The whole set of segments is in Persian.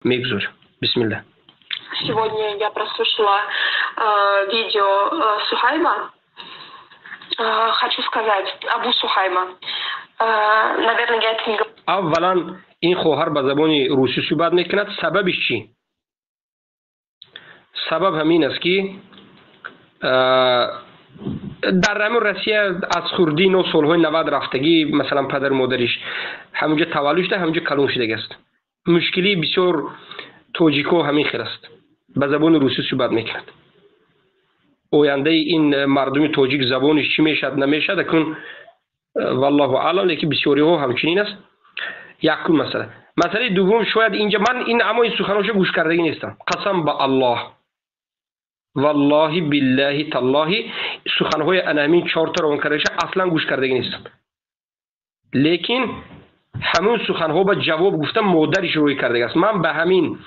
Мегзур. Бисмилля. Сегодня я прослушала видео Сухайма. Хочу сказать, Абу Сухайма. Наверное, я это не говорю. اولا این خواهر به زبان روسی صحبت میکند. سببش چی؟ سبب همین است که در همون روسیه از خوردی نو سالهای 90 رفتگی مثلا پدر مادرش همونجا تولد شده، همونجا کلون شده است. مشکلی بسیار توجیکو همین خیر است. به زبان روسی صحبت میکند. آینده این مردم توجیک زبانش چی میشد نمیشد کن والله اعلم، لیکن بسیاری ها همچنین است. یک مسئله دوم، شاید اینجا من اما این سخناشو گوش کردگی نیستم. قسم به الله والله بالله تالله سخنهای انامین 4 تا روان کردهش اصلا گوش کردگی نیستم. لیکن همون سخنها با جواب گفتم مادرش روی کرده است. من به همین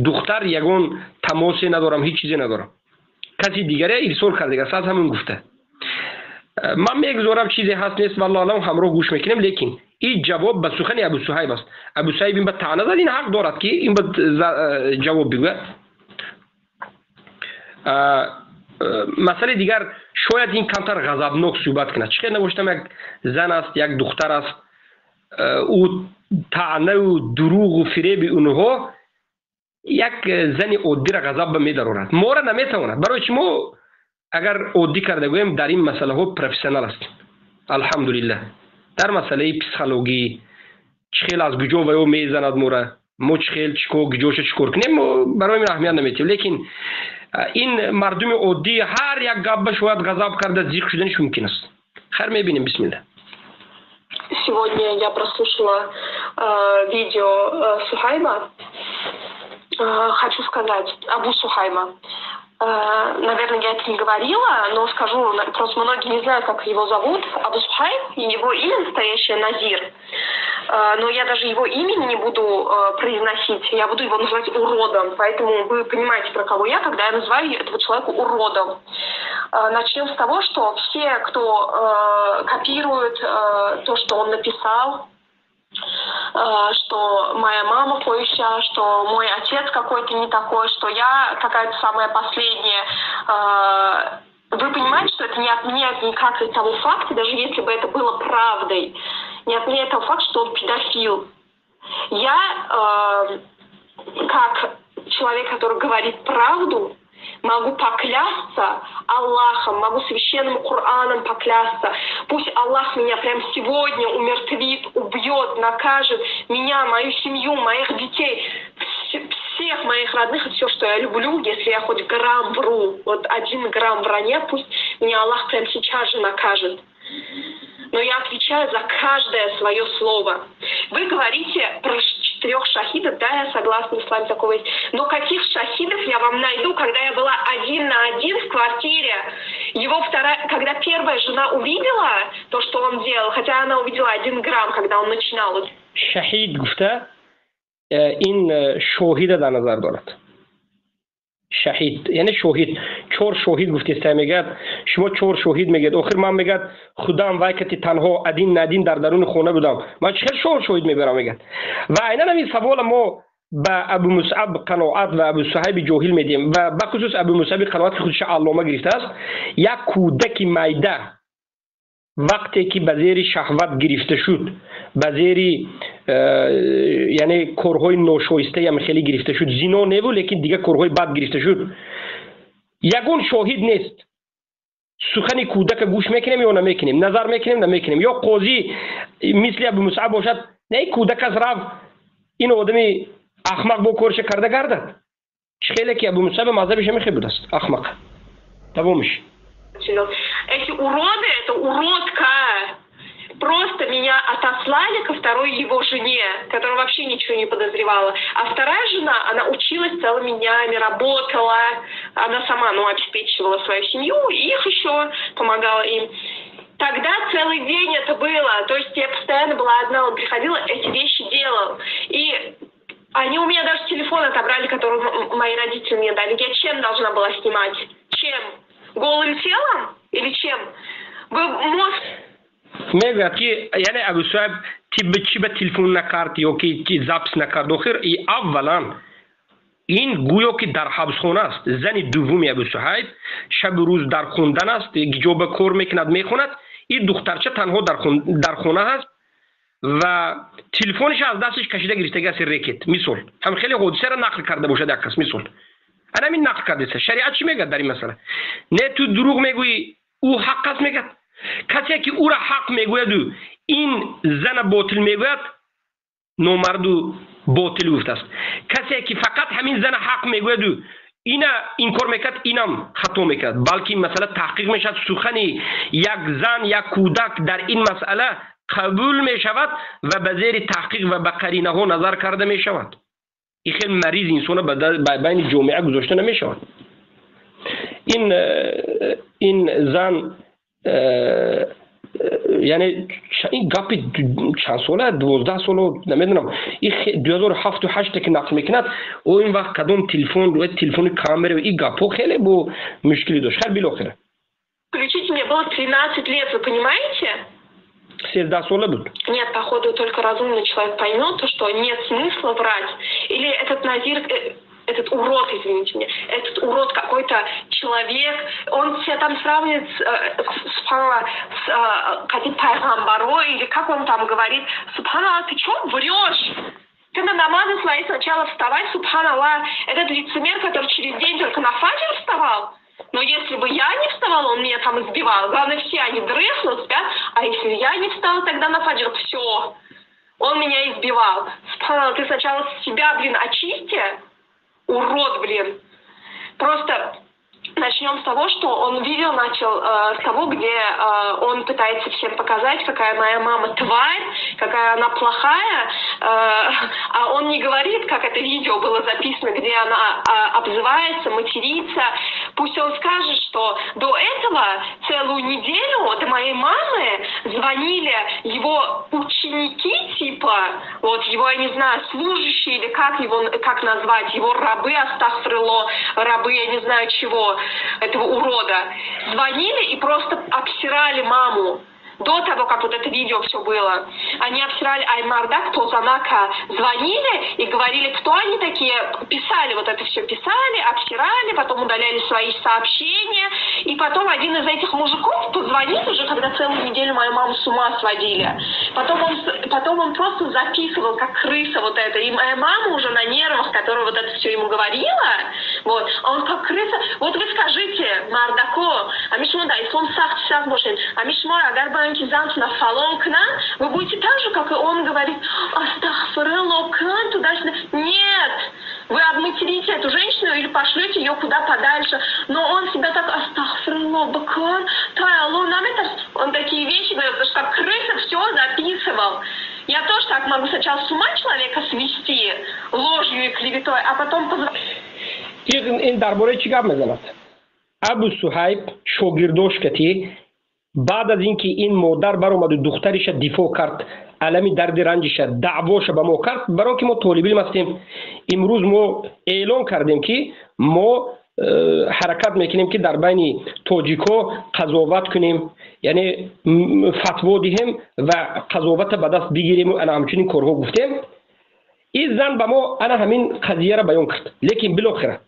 دختر یگان تماسی ندارم، هیچ چیزی ندارم. کسی دیگری ایرسال کرده است از همون گفته. من میگذارم چیزی هست نیست والله الان همراه گوش میکنیم، لیکن این جواب به سخن ابو صهیب است. ابو صهیب این به طعنه زد، این حق دارد که این به جواب بگوید. مسئله دیگر، شاید این کمتر غضبناک صحبت کنه. چه نگوشتم یک زن است، یک دختر است، او طعنه و دروغ و فریب اونها یک زن عادی را غضب می‌دارد. ما را نمیتواند. برای چی ما اگر عادی کرده گویم در این مسئله ها پروفسیونال است. الحمدلله. در مسئله پسیکولوژی چخیل از کجا و او میزند ما چخیل چکو کجاش چکور کنیم برای من اهمیت نمیتیم. لیکن این مردم عادی هر یک گپ شاید غضب کرده زیق شدنش ممکن است. خیر میبینیم. بسم الله. Сегодня я прослушала видео Сухайма. Хочу сказать, Абу Сухайма. Наверное, я это не говорила, но скажу, просто многие не знают, как его зовут. Абу Сухайм, его имя настоящее Назир. Но я даже его имени не буду произносить, я буду его называть уродом. Поэтому вы понимаете, про кого я, когда я называю этого человека уродом. Начнем с того, что все, кто копирует то, что он написал, что моя мама кое-что, что мой отец какой-то не такой, что я какая-то самая последняя. Вы понимаете, что это не отменяет никак от того факта, даже если бы это было правдой, не отменяет того факта, что он педофил. Я, как человек, который говорит правду, могу поклясться Аллахом, могу священным Кораном поклясться. Пусть Аллах меня прямо сегодня умертвит, убьет, накажет меня, мою семью, моих детей, всех моих родных и все, что я люблю, если я хоть грамм вру, вот 1 грамм вранья, пусть меня Аллах прямо сейчас же накажет. Но я отвечаю за каждое свое слово. Вы говорите про 4 шахидов, да, я согласна, с вами такого есть. Но каких шахидов я вам найду, когда я была 1 на 1 в квартире? Его когда первая жена увидела то, что он делал, хотя она увидела 1 грамм, когда он начинал. Шахид гуфта, ин шохида дар назар дорад. شهید یعنی شهید 4 شهید گفته میگد، شما 4 شهید میگید، آخر من میگد خودم وای که تنها ادین ندین در درون خونه بودم، من چه 4 شهید میبرم میگد. و عیناً این سوال ما به ابو مصعب قناعت و ابو صهیب جاهل میدیم و به خصوص ابو مصعب قناعت خودش علامه گرفته است. یک کودک میده وقتی که به زیر شهوت گرفته شد، به زیر یعنی کارهای ناشایسته هم خیلی گرفته شد، زنا نبود لیکن دیگه کارهای بد گرفته شد، یگون شاهد نیست. سخن کودک گوش میکنیم یا نمیکنیم، نظر میکنیم نمیکنیم، یا قاضی مثل ابو مصعب باشد نه کودک از رفت این آدمی احمق با کارش کرده گردد. خیلی که ابو مصعب مذهبش میخواد بود است احمق. تمامش. Эти уроды, это уродка. Просто меня отослали ко второй его жене, которая вообще ничего не подозревала. А вторая жена, она училась целыми днями, работала. Она сама, обеспечивала свою семью, и их еще помогала им. Тогда целый день это было. То есть я постоянно была одна, он приходил, эти вещи делал. И они у меня даже телефон отобрали, который мои родители мне дали. Я чем должна была снимать? Чем? Голым телом? Или чем? Вы мозг... میگه که یعنی ابو صهیب چی به تلفن نکرد یا که ضبط نکرد. آخر اولا این گویا که در حبسخانه است. زن دومی ابو صهیب شب و روز در خوندن است، جوب کار میکند میخوند. این دخترچه تنها در خانه است و تلفنش از دستش کشیده گرفته است ریکت. مثال هم خیلی حادثه را نقل کرده باشد یک کس. مثال انا این نقل کرده. شریعت چی میگه در این مسئله؟ نه تو دروغ میگویی او حق است میگه. کسی که او را حق میگوید و این زن باطل میگوید نامرد و باطل گفته است. کسی که فقط همین زن حق میگوید و این کار میکرد اینم خطا میکرد. بلکه این مسئله تحقیق میشد، سخن یک زن یک کودک در این مسئله قبول میشود و به زیر تحقیق و به قرینه ها نظر کرده میشود. این خیلی مریض انسان به بین جامعه گذاشته نمیشود. این زن یعنی این گپ چند ساله 12 ساله نمیدونم، این 2007 و 8 که نقل میکند او این وقت کدام تلفن کامера и гапо خیلی با مشکلی داشت. خیلی بالاخره Включить мне было 13 лет, вы понимаете? 13 ساله بود. Нет, походу только разумный человек поймет, то, что нет смысла врать. Или этот Назир, этот урод, извините меня, этот урод какой-то человек, он себя там сравнивает с каким-то пайгамбарой, или как он там говорит, субханаллах, ты что врешь? Ты на намазы свои сначала вставай, субханаллах, этот лицемер, который через день только на фаджр вставал, но если бы я не вставала, он меня там избивал. Главное, все они дрыхнут, спят, а если я не встала тогда на фаджр, все, он меня избивал. Субханаллах, ты сначала себя, очисти. Урод, блин. Просто начнем с того, что он видео начал с того, где он пытается всем показать, какая моя мама тварь, какая она плохая, а он не говорит, как это видео было записано, где она обзывается, матерится. Пусть он скажет, что до этого целую неделю до моей мамы звонили его ученики, типа, вот его, я не знаю, служащие, или как назвать, его рабы, астагфируллах, рабы, я не знаю чего, этого урода, звонили и просто обсирали маму. До того, как вот это видео все было. Они обсирали Аймарда, Толзанака, звонили и говорили, кто они такие, писали, вот это все писали, обсирали, потом удаляли свои сообщения, и потом один из этих мужиков позвонил уже, когда целую неделю мою маму с ума сводили. Потом он просто записывал, как крыса вот это, и моя мама уже на нервах, которая вот это все ему говорила, вот, а он как крыса, вот вы скажите, Мардако, Амишмуда, Ислам Сах Бошин, Амишмора, Агарбан на фалонкна, вы будете так же, как и он говорит, астахфируллах, туда-сюда. Нет! Вы обматерите эту женщину или пошлете ее куда подальше. Но он себя так астахфируллах, бакан, тайло, он такие вещи говорит, потому что как крыса все записывал. Я тоже так могу сначала с ума человека свести ложью и клеветой, а потом позвонить. این درباره چی گپ میزند؟ ابو صهیب شاگرداش کتی بعد از اینکه این مادر برآمد و دخترش دفاع کرد، علمی درد رنجش دعواش به ما کرد، برای که ما طالب علم هستیم امروز ما اعلان کردیم که ما حرکت میکنیم که در بین تاجیکا قضاوت کنیم، یعنی فتوا دهیم و قضاوت به دست بگیریم و انا همچنین کارها گفتیم. این زن به ما انا همین قضیه را بیان کرد، لیکن بالاخره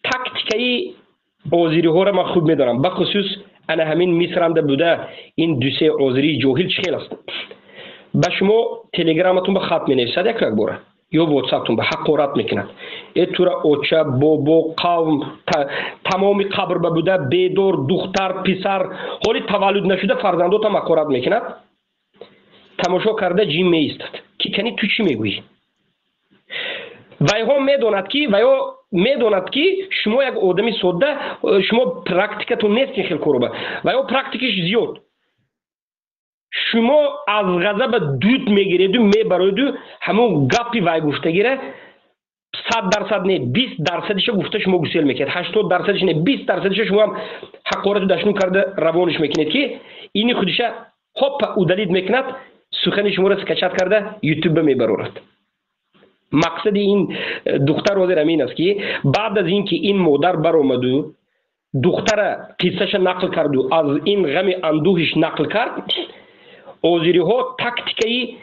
تاکتیکی آذری ها را من خوب میدانم، به خصوص انا همین مصرنده بوده این دو سه آذری جاهل چخیل است. به شما تلگرامتون به خط می نویسد یک باره یا واتساپتون به حقارت میکند، اینطور اوچه بابا قوم تمامی قبر بوده بیدار دختر پسر حالی تولد نشده فرزندات هم حقارت میکند. تماشا کرده جیم میستد که کنی تو چی میگویی؟ ویها میداند که شما یک آدمی ساده، شما پرکتیکتون نیست که خیلی کروبه و یا پرکتیکش زیاد، شما از غضب دود میگیرید و میبرید و همون گپی وای گفته گیره 100% نه 20% گفته شما گسیل میکنید، 80% نه 20% شما هم حقارت دشنو کرده روانش میکنید که اینی خودش هاپ اودالید میکند، سخن شما را سکچت کرده یوتیوب میبرورد. مقصد این دختر وزیر امین است که بعد از اینکه این مادر برآمد و دختر قصهش نقل کرد و از این غم اندوهش نقل کرد، آذری ها تاکتیکی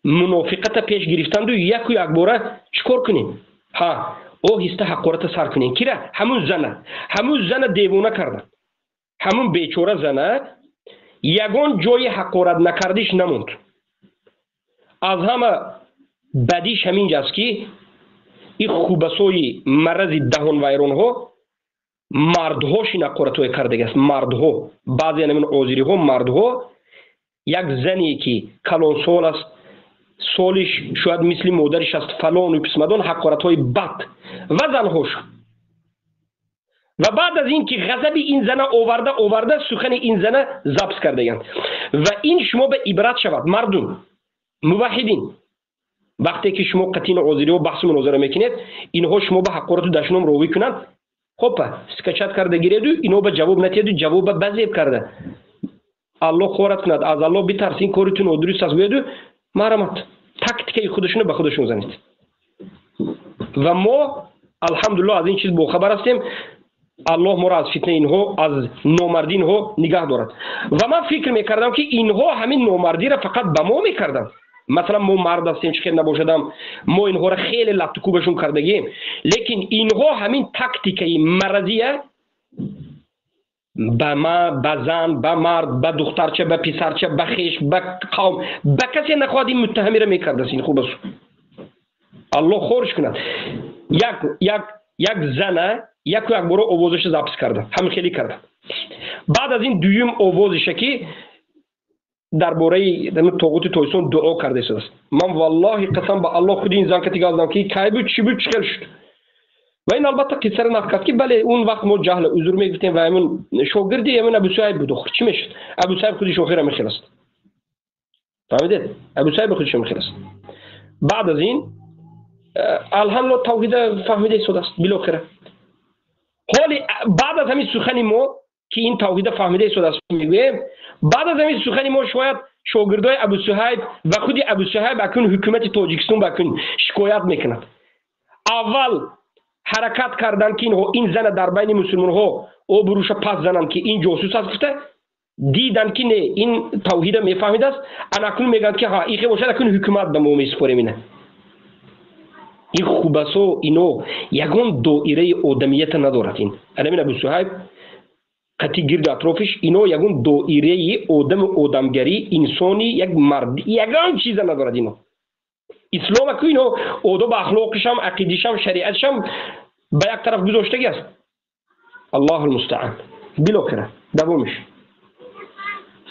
منافقت پیش گرفتند و یک باره چیکار کنیم؟ ها آهسته حقارت سر کنین کیره همون زنه دیوونه کردن همون بیچاره زنه یگان جای حقارت نکردیش نموند از همه بدیش همین جاست که این خوبسوی مرض دهان ویرون ها مردهاش این حقارت کرده است مردها بعضی همین آذری ها مردها یک زنی که کلان سال است سالش شاید مثل مادرش است فلان و پسمدان حقارت های بد و زنهاش و بعد از این که غضب این زنه آورده سخن این زنه ضبط کرده و این شما به عبرت شود مردم موحدین وقتی که شما قطعین آذری و بحث مناظره میکنید اینها شما به حقارت و دشنام روی کنند خب سکچت کرده گیرید و اینو به جواب نتید و جواب به بزیب کرده الله خورت کند از الله بترسین کارتون و درست از گوید و مرحمت تکتیک خودشونو به خودشون زنید و ما الحمدلله از این چیز باخبر هستیم الله ما را از فتنه اینها از نامردی اینها نگاه دارد و من فکر میکردم که اینها همین نامردی را فقط به ما میکردن مثلا ما مرد هستیم چه خیر نباشدم ما اینها را خیلی لطکوبشون کردگیم لیکن اینها همین تکتیک مرضیه به ما به زن به مرد به دخترچه به پسرچه به خیش به قوم به کسی نخواهد این متهمی را میکرد است این خوب است الله خورش کند یک زنه یک بار آوازش ضبط کرده همین خیلی کرده بعد از این دویم آوازش که درباره طاغوت تویسون دعا کرده است من والله قسم به الله خود این زن که دیگه که کی بود چی بود چیکار شد و این البته قصه را نقل کرد که بله اون وقت ما جهل عذر میگفتیم و همون شاگردی همون ابو صهیب بود آخر چی میشد ابو صهیب خودش آخر میخواست فهمیدید ابو صهیب خودش میخواست بعد از این الحمدلله توحید فهمیده شده است بالاخره حالی بعد از همین سخن ما که این توحید فهمیده شده است میگویم بعد از همین سخن ما شاید شاگردای ابو صهیب و خود ابو صهیب اکنون حکومت تاجیکستان بکن شکایت میکند اول حرکت کردن که این زن در بین مسلمان ها او بروش پس زنن که این جاسوس است گفته دیدن که نه این توحید میفهمید است اکنون میگن که ها این باشد اکنون حکومت به ما میسپاریم اینه این خوبسو اینو یگان دایره آدمیت ندارد این همین ابو صهیب قطعی گرد اطرافش اینو یگان دایره آدمگری انسانی یک مرد یگان چیز ندارد اینو اسلام که اینو آداب اخلاقش هم عقیدش هم شریعتش هم به یک طرف گذاشتگی است الله المستعان بالاخره دومش.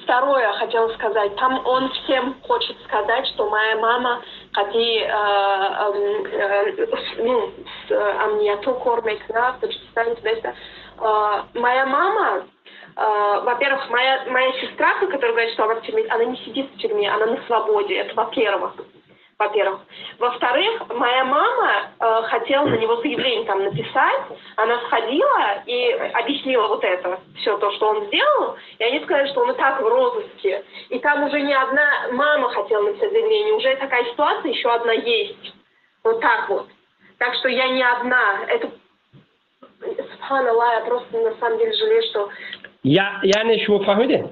Второе, хотела сказать, там он всем хочет сказать, что моя мама, кати, амнiyatu kormekna, в Таджикистане, моя мама, во-первых, моя сестра, которая говорит, что она в тюрьме, она не сидит в тюрьме, она на свободе, это во-первых. Во-вторых, моя мама хотела на него заявление там написать, она сходила и объяснила вот это, все то, что он сделал, и они сказали, что он и так в розыске. И там уже не одна мама хотела написать заявление, уже такая ситуация, еще одна есть. Вот так вот. Так что я не одна. Это, субханаллах, я просто на самом деле жалею, что... يعني شو فهمیده؟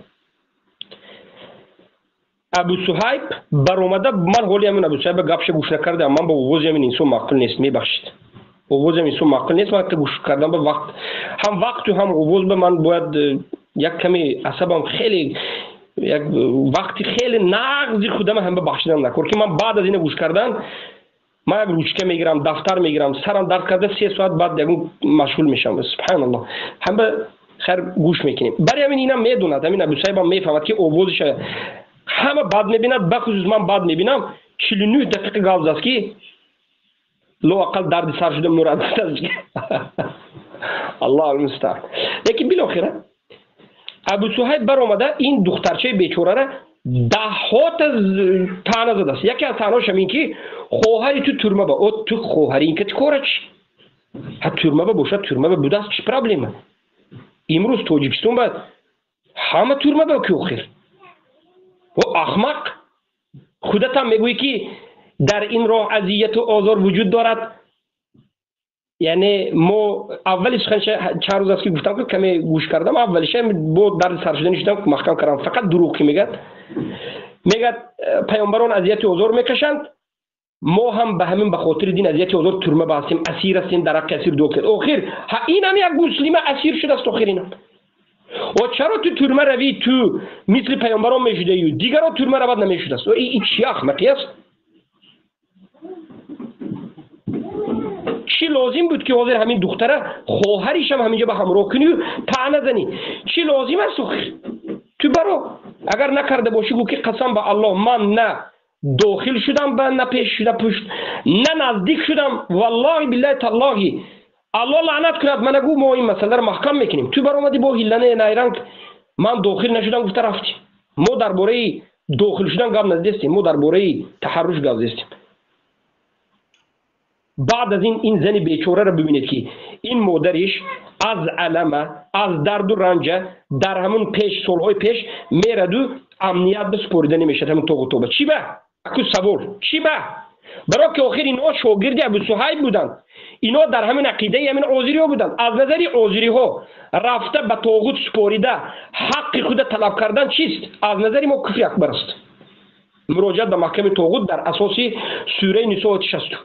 ابو صهیب برآمده من حالی همین ابو صهیب گپش گوش نکردم من با آواز همین انسان معقل نیست میبخشید آواز همین انسان معقل نیست وقتی گوش کردم به وقت هم وقت و هم آواز به من باید یک کمی عصبم خیلی یک وقتی خیلی نقضی خودم هم ببخشیدم نکرد که من بعد از این گوش کردن من یک روچکه میگیرم دفتر میگیرم سرم درد کرده 3 ساعت بعد یکم مشغول میشم سبحان الله هم به خیر گوش میکنیم برای همین اینم میدوند همین ابو صهیب هم میفهمد که آوازش همه بد میبیند بخصوص من بد میبینم 49 دقیقه گاوز است که لااقل درد سر شده مراد است الله المستعان لیکن بالاخره ابو صهیب برآمده این دخترچه بیچاره را دهات طعنه زده است یکی از طعنه‌هاش این که خواهری تو تورمه با تو خواهری این که کارش تورمه باشه تورمه بوده است چه پرابلمه امروز تاجیکستان باید همه تورمه با کی آخر و احمق خودت هم میگویی که در این راه اذیت و آزار وجود دارد یعنی ما اولی سخنش چند روز است که گفتم که کمی گوش کردم اولیش با در سرشده نشدم که محکم کردم فقط دروغ که میگد پیامبران اذیت و آزار میکشند ما هم به همین به خاطر دین اذیت آزار ترمه بستیم، اسیر هستیم، در حق اسیر دو کرد. آخر این هم یک مسلم اسیر شده است. آخر اینم و چرا تو ترمه روی تو مثل پیامبران میشده ای دیگران ترمه رود نمیشده است؟ این چی احمقی است؟ چی لازم بود که حاضر همین دختره خواهرش هم همینجا به همراه کنی و طعنه زنی؟ چی لازم است آخر؟ تو برو اگر نکرده باشی گو که قسم به الله من نه داخل شدم به نه پیش شده پشت نه نزدیک شدم، والله بالله تالله الله لعنت کند من گو ما این مسئله رو محکم میکنیم. تو بر اومدی با هیلنه نیرنگ من داخل نشدم گفته رفتی. ما درباره داخل شدن گپ نزدستیم، ما درباره تحرش گپ زدیم. بعد از این زن بیچاره رو ببینید که این مادرش از علم از درد و رنج در همون پیش سالهای پیش میرد و امنیت بسپریده نمیشه همون توبه. چی به؟ اکو سوال چی به؟ برای که آخر اینا شاگرد ابو صهیب بودن، اینا در همین عقیده همین عذری ها بودن. از نظر عذری ها رفته به طاغوت سپریده حق خود طلب کردن چیست؟ از نظر ما کفر اکبر است. مراجعت به محکمه طاغوت در اساس سوره نساء 60.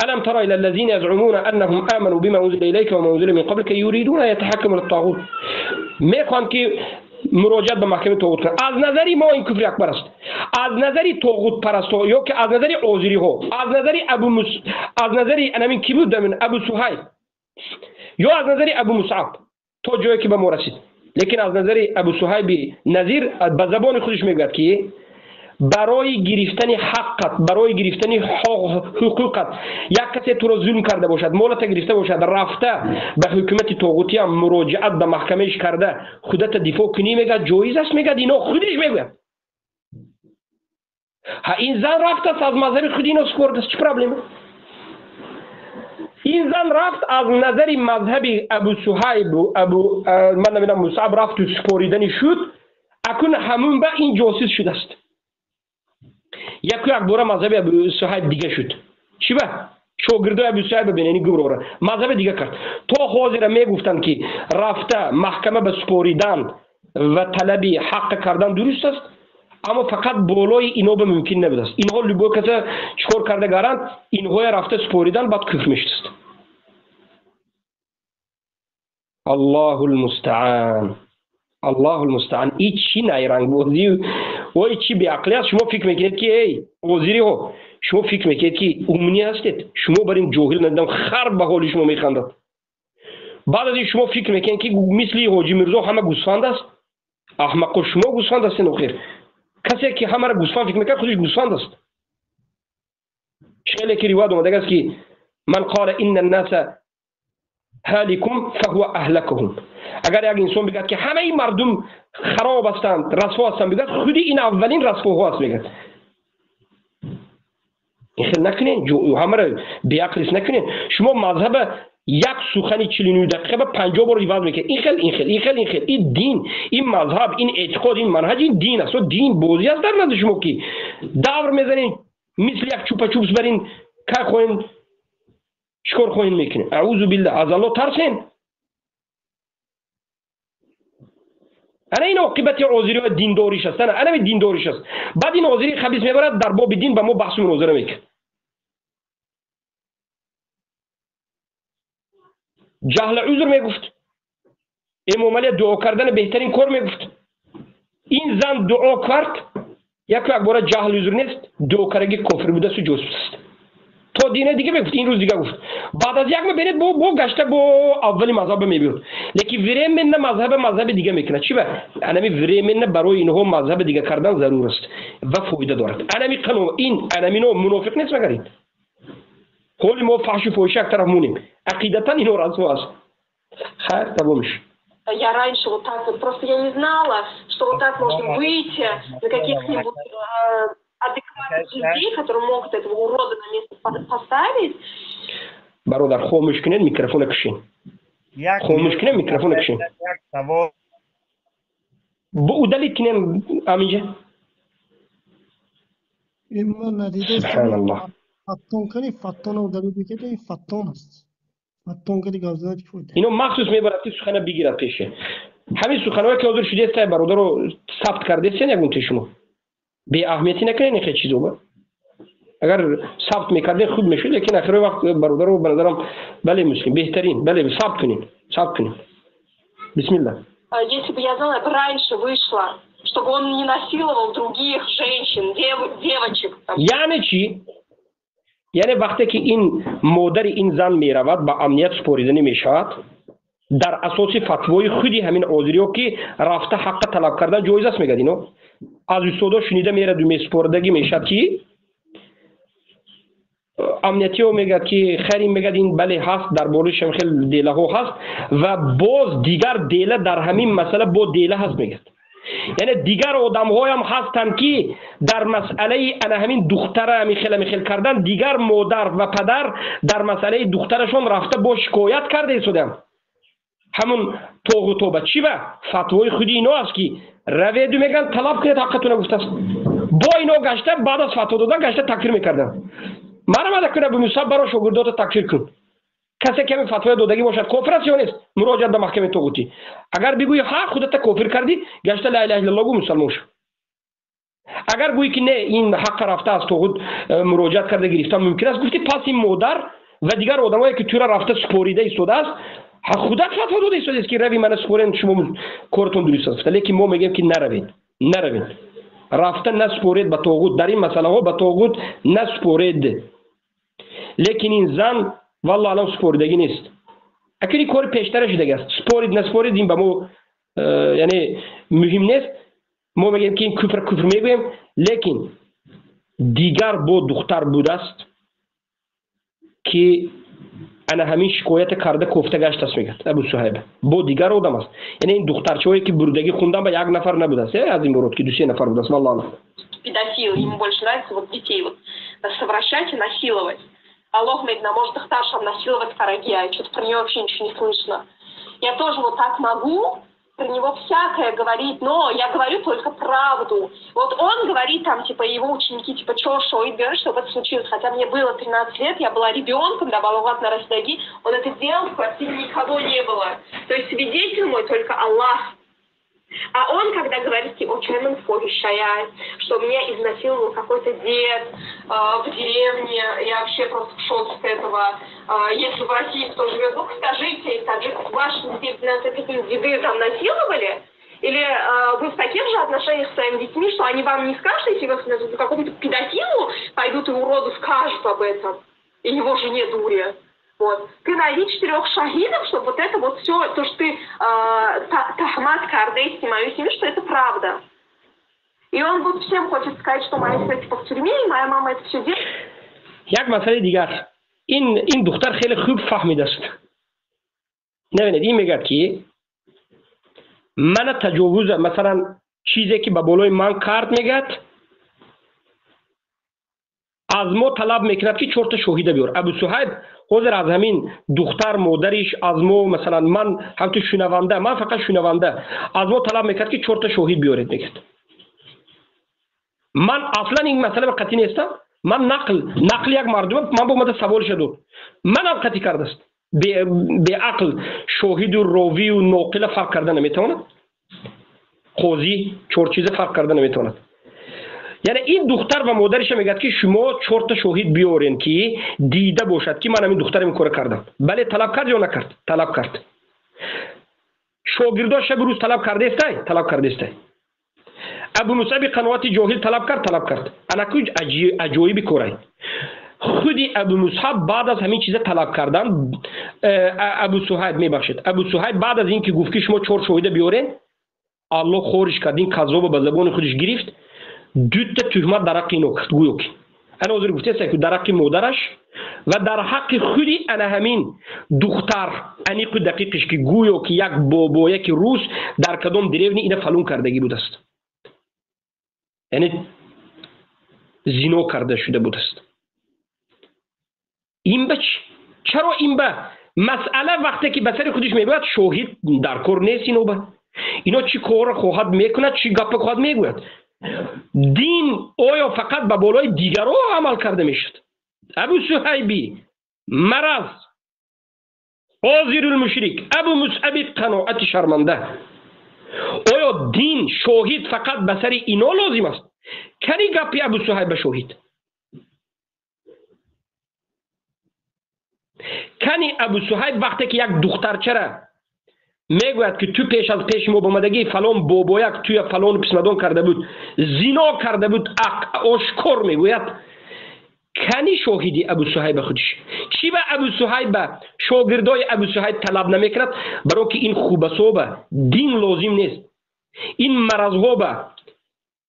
ألم ترى إلى الذين يزعمون أنهم آمنوا بما أنزل إليك وما أنزل من قبلك يريدون أن يتحكموا للطاغوت. میخوان که مراجعت به محکمه طاغوت کنند. از نظری ما این کفر اکبر است. از نظری طاغوت پرستا یا که از نظری عذری ها، از نظری از نظری انمین کی بود من ابو صهیب یا از نظری ابو مصعب تا جایی که به ما رسید. لیکن از نظری ابو صهیب نظیر به زبان خودش میگه که برای گرفتن حقت، برای گرفتن حقوقت یک کسی تو را ظلم کرده باشد، مالت گرفته باشد، رفته به حکومت طاغوتی هم مراجعت به محکمهش کرده خودت دفاع کنی، میگه جایز است. میگه اینا خودش میگه این زن رفت از مذهب خود اینا سپرد است. چه پرابلمه؟ این زن رفت از نظر مذهب ابو صهیب و ابو من نمیدونم مصعب رفت و سپریدن شد، اکنون همون به این جاسوس شده است. یک بار مذهب ابو صهیب دیگه شد. چی به؟ شاگردای ابو صهیب ببینید گروه مذهب دیگه کرد. تا حاضر میگفتن که رفته محکمه به سپریدن و طلب حق کردن درست است، اما فقط بالای اینا به ممکن نبود است. اینها لگو کسا چکار کرده گرند اینها رفته سپریدن بعد کفر میشد است. الله المستعان. الله المستعان. این چی نیرنگ بازی و این چی بیعقلی است؟ شما فکر میکنید که ای وزیری ها شما فکر میکنید که امنی هستید؟ شما بر این جاهل ندیدم خر به حال شما میخندد. بعد از این شما فکر میکنید که مثل حاجی میرزا همه گوسفند است؟ احمق شما گوسفند هستین. آخر کسی که همه را گوسفند فکر میکنه خودش گوسفند است. خیلی که روایت اومده است که من قال ان الناس هالکم فهو اهلکهم. اگر یک انسان بگه که همه این مردم خراب هستند، رسوا هستند، بگه خودی این اولین رسواها است. بگه این خیلی نکنین، همه را بیعقلیس نکنین. شما مذهب یک سخنی 49 دقیقه به 50 بار ریواز میکنه. این خیلی این دین، این مذهب، این اعتقاد، این منهج، این دین است. و دین بازی است در نزد شما که دور میزنین مثل یک چوپا چوپس برین که خوین شکر خوین میکنین. اعوذ بالله. از الله ترسین. انا این عاقبت عذری و دینداریش است. انا دینداریش است. بعد این عذری خبیث میبرد در باب دین با ما بحث مناظره میکنه. جهل عذر میگفت. امام علی دعا کردن بهترین کار میگفت. این زن دعا کرد یک بار جهل عذر نیست، دعا کردگی کفر بوده سو جاسوس است. تا دینه دیگه میگفت، این روز دیگه گفت. بعد از یک میبینید با گشته با اولی مذهب میبینید، لیکن ویرمن مذهب دیگه میکنه. چی به؟ انمی ویرمن برای اینها مذهب دیگه کردن ضرور است و فایده دارد. انمی قانون این انمی منافق نیست مگرید. حالی ما فحش و فحش یک طرف مونیم. عقیدتا اینو رسوا است. خیر تمامش. Я раньше вот так вот, просто я не знала, что вот так можно выйти на каких-нибудь адекватных людей, которые могут этого урода на место поставить. برادر خاموش کنید میکروفون کشین. خاموش کنید میکروفون کشین. او دلیل کنیم همینجا. ما ندیده سبحان الله. فتون کنی فتون او دلیل بگید این فتون است. فتون کنی گازده چی فوده. اینو مخصوص میبرد که سخنه بگیرد پیشه. همین سخنهایی که حاضر شده است برادر رو ثبت کرده است یکون شما. به اهمیتی نکنین این چیزو با. اگر ثبت میکردین خوب میشد، لیکن آخر وقت برادرو به نظرم بله مسلم بهترین، بله ثبت کنین. بسم الله. Если бы я знала, бы раньше вышла, чтобы он не насиловал других женщин, девочек. یعنی چی؟ یعنی وقتی که این مادر این زن میرود به امنیت سپردنی میشود، در اساس فتوای خودی همین آذری‌ها که رفته حق طلب کردن جایز است میگه. اینو از استادا شنیده میره دو میسپردگی میشد که امنیتی ها میگه که خیلی میگه این بله هست، در بالش هم خیلی دیله ها هست و باز دیگر دیله در همین مسئله با دیله هست میگه. یعنی دیگر آدم های هم هستند که در مسئله انا همین دختره میخیل کردن، دیگر مادر و پدر در مسئله دخترشون رفته با شکایت کرده ایستادن. همون توبه چی به فتوای خودی اینا است که رویدو میگن طلب کنید حقتون گفته است. با اینا گشته بعد از فتوا دادن گشته تکفیر میکردن. مرا کنه به مصاب برای شاگردات تکفیر کن. کسی که همین فتوای دادگی باشد کافر است یا نیست؟ مراجعه به محکمه طاغوتی. اگر بگویی ها خودت کافر کردی گشته لا اله الا الله گو مسلمان شو. اگر گویی که نه این حق رفته است طاغوت مراجعه کرده گرفتن ممکن است گفتی پس این مادر و دیگر آدمایی که تو را رفته سپوریده ایستاده است خودت فتوا داده ایستاده است که روی من سپورین شما کارتون درست است. لیکن ما میگیم که نروید. رفته نسپورید به طاغوت، در این مسئله ها به طاغوت نسپورید. لیکن این زن والله الان سپوردگی نیست. اکنی کار پیشتر شده است. سپورید نسپورید این به ما یعنی مهم نیست. ما میگیم که این کفر میگویم، لیکن دیگر با دختر بود است که انا همین شکایت کرده کوفته گشت است میگه ابو صهیب با دیگر آدم است. یعنی این دخترچه‌ای که بردگی خوندن با یک نفر نبوده است، از این برات که دو سه نفر بوده است. والله педофил, ему больше нравится вот детей вот совращать и насиловать. Аллах говорит, может Дахтаршам насиловать Карагия, что-то про нее вообще ничего не слышно. Я тоже вот так могу про него всякое говорить, но я говорю только правду. Вот он говорит там, типа, его ученики, типа, что и говорят, что это случилось. Хотя мне было 13 лет, я была ребенком, да, Балагат на Расдаги, он это сделал, в квартире никого не было. То есть свидетель мой только Аллах. А он, когда говорит, что меня изнасиловал какой-то дед в деревне, я вообще просто в шоке с этого. Если в России кто живет, ну скажите, таджиков ваши деды там насиловали? Или вы в таких же отношениях с своими детьми, что они вам не скажут, если вы какому-то педофилу пойдут и уроду скажут об этом, и его жене дуре? Вот. Ты найди 4 шахидов, чтобы вот это вот все, то, что ты Тахмат Кардейс и мою семью, что это правда. И он вот всем хочет сказать, что моя семья типа в тюрьме, и моя мама это все делает. یک مسئله دیگر این دختر خیلی خوب فهمیده است. نبینید این میگه که من تجاوز مثلا چیزی که به بالای من کرد میگه از ما طلب میکند که 4 تا شاهد بیار. ابو صهیب حاضر از همین دختر مادرش از ما مثلا من هم تو شنونده، من فقط شنونده، از ما طلب میکرد که 4 تا شاهد بیارید میگه. من اصلا این مسئله به قطعی نیستم. من نقل یک مردم من با اومده سوال شد. من هم قطعی کرده است. به عقل شاهد و راوی و ناقل فرق کردن نمیتواند. قاضی 4 چیز فرق کردن نمیتواند. یعنی این دختر و مادرش میگه که شما 4 تا شاهد بیارین که دیده باشد که من همین دخترم کار کردم. بله طلب کرد یا نکرد؟ طلب کرد. شاگرداش شب روز طلب کرده است؟ طلب کرده است. ابو مصعب قنوات جاهل طلب کرد. انا کوج عجایب کاره. خودی ابو مصعب بعد از همین چیزا طلب کردن ابو صهیب میبخشید. ابو صهیب بعد از اینکه گفت که شما 4 شاهد بیارین، الله خورش کرد، این کذاب به زبان خودش گرفت. 2 تا تهمت در حق اینو کرد. گویا که انا حاضر گفته است که در حق مادرش و در حق خودی انا همین دختر انیق دقیقش که گویا که یک بابا یک روس در کدام دریونی اینو فلون کردگی بود است. یعنی زنا کرده شده بود است. این به چرا این به مسئله وقتی که به سر خودش میگوید شاهد در کار نیست اینو به اینا چی کار خواهد میکند، چی گپ خواهد میگوید. دین آیا فقط به بالای دیگرها عمل کرده میشد؟ ابو صهیبی مرض آذر المشرک ابو مصعب قناعت شرمنده، آیا دین شاهد فقط به سر اینا لازم است؟ کنی گپی ابو صهیب شاهد کنی ابو صهیب وقتی که یک دخترچه را میگوید که تو پیش از پیش ما بامدگی فلان بابایک توی فلان پسمدان کرده بود، زنا کرده بود، آشکار میگوید، کنی شاهدی ابو صهیب خودش. چی به ابو صهیب شاگردای ابو صهیب طلب نمیکند؟ برای که این خوبسا به دین لازم نیست، این مرضها به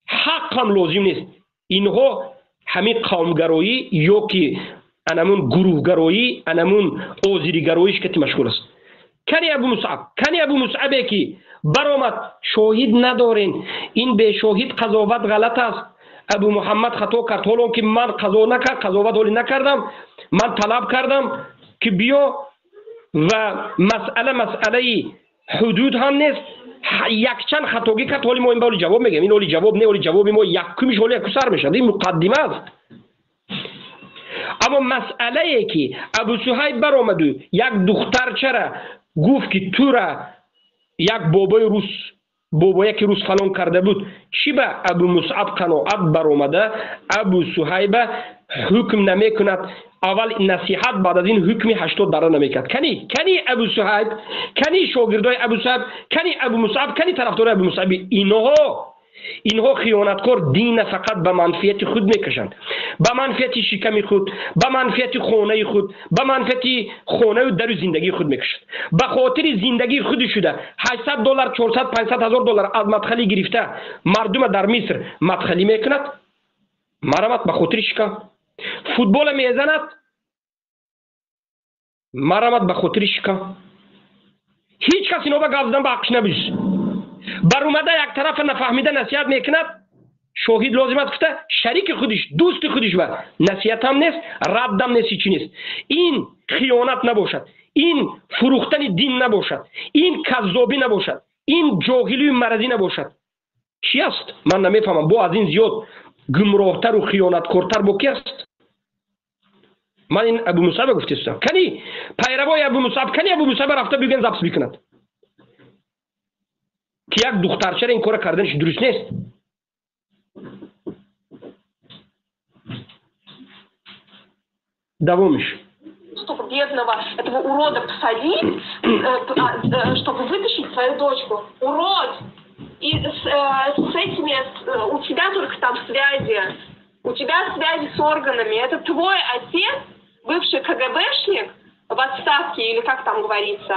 حق هم لازم نیست، اینها همین قومگرایی یا که انمون گروهگرایی، انمون آزیریگراییش که مشغول است. کنی ابو مصعبه که برآمد شاهد ندارین، این به شاهد قضاوت غلط است، ابو محمد خطا کرد، حالا که من قضاوت حالی نکردم، من طلب کردم که بیا و مسئله حدود هم نیست، یک چند خطاگی کرد، حالی ما این بالی جواب میگم، این حالی جواب نه، حالی جواب ما یک کمیش حالی یک سر میشد، این مقدمه است. اما مسئله ای که ابو صهیب برآمد و یک دختر چرا گفت که تو را یک بابای که روس فلان کرده بود، چی به ابو مصعب قناعت برآمده؟ ابو صهیب حکم نمی کند، اول نصیحت بعد از این حکمی 80 درصد نمی کرد. کنی ابو صهیب، کنی شاگردای ابو صهیب، کنی ابو مصعب، کنی طرفدار ابو مصعب، اینها خیانتکار دین فقط به منفعت خود میکشند، به منفعت شکم خود، به منفعت خانه خود، به منفعت خانه و در زندگی خود میکشند. به خاطر زندگی خود شده $800 400 $500,000 از مدخلی گرفته مردم در مصر مدخلی میکند، مرمت به خاطر شکم. فوتبال میزند، مرمت به خاطر شکم. هیچ کسی نو به گفتن به حقش نبیش. بر اومده یک طرف نفهمیده نصیحت میکند، شاهد لازم است گفته شریک خودش، دوست خودش و نصیحت هم نیست، رد هم نیست، چی نیست. این خیانت نباشد، این فروختن دین نباشد، این کذابی نباشد، این جاهلی و مرضی نباشد. چی است؟ من نمیفهمم. با از این زیاد گمراهتر و خیانتکارتر با کی است؟ من این ابو مصعب گفتم. کنی پیروای ابو مصعب، کنی ابو مصعب رفته بگن زبط بکند که یک دخترچه این کار کردنش درست نیست. Довомиш. Чтобы бедного этого урода посадить, чтобы вытащить свою дочку. Урод! И с этими, у тебя только там связи. У тебя связи с органами. Это твой отец, бывший КГБшник в отставке, или как там говорится.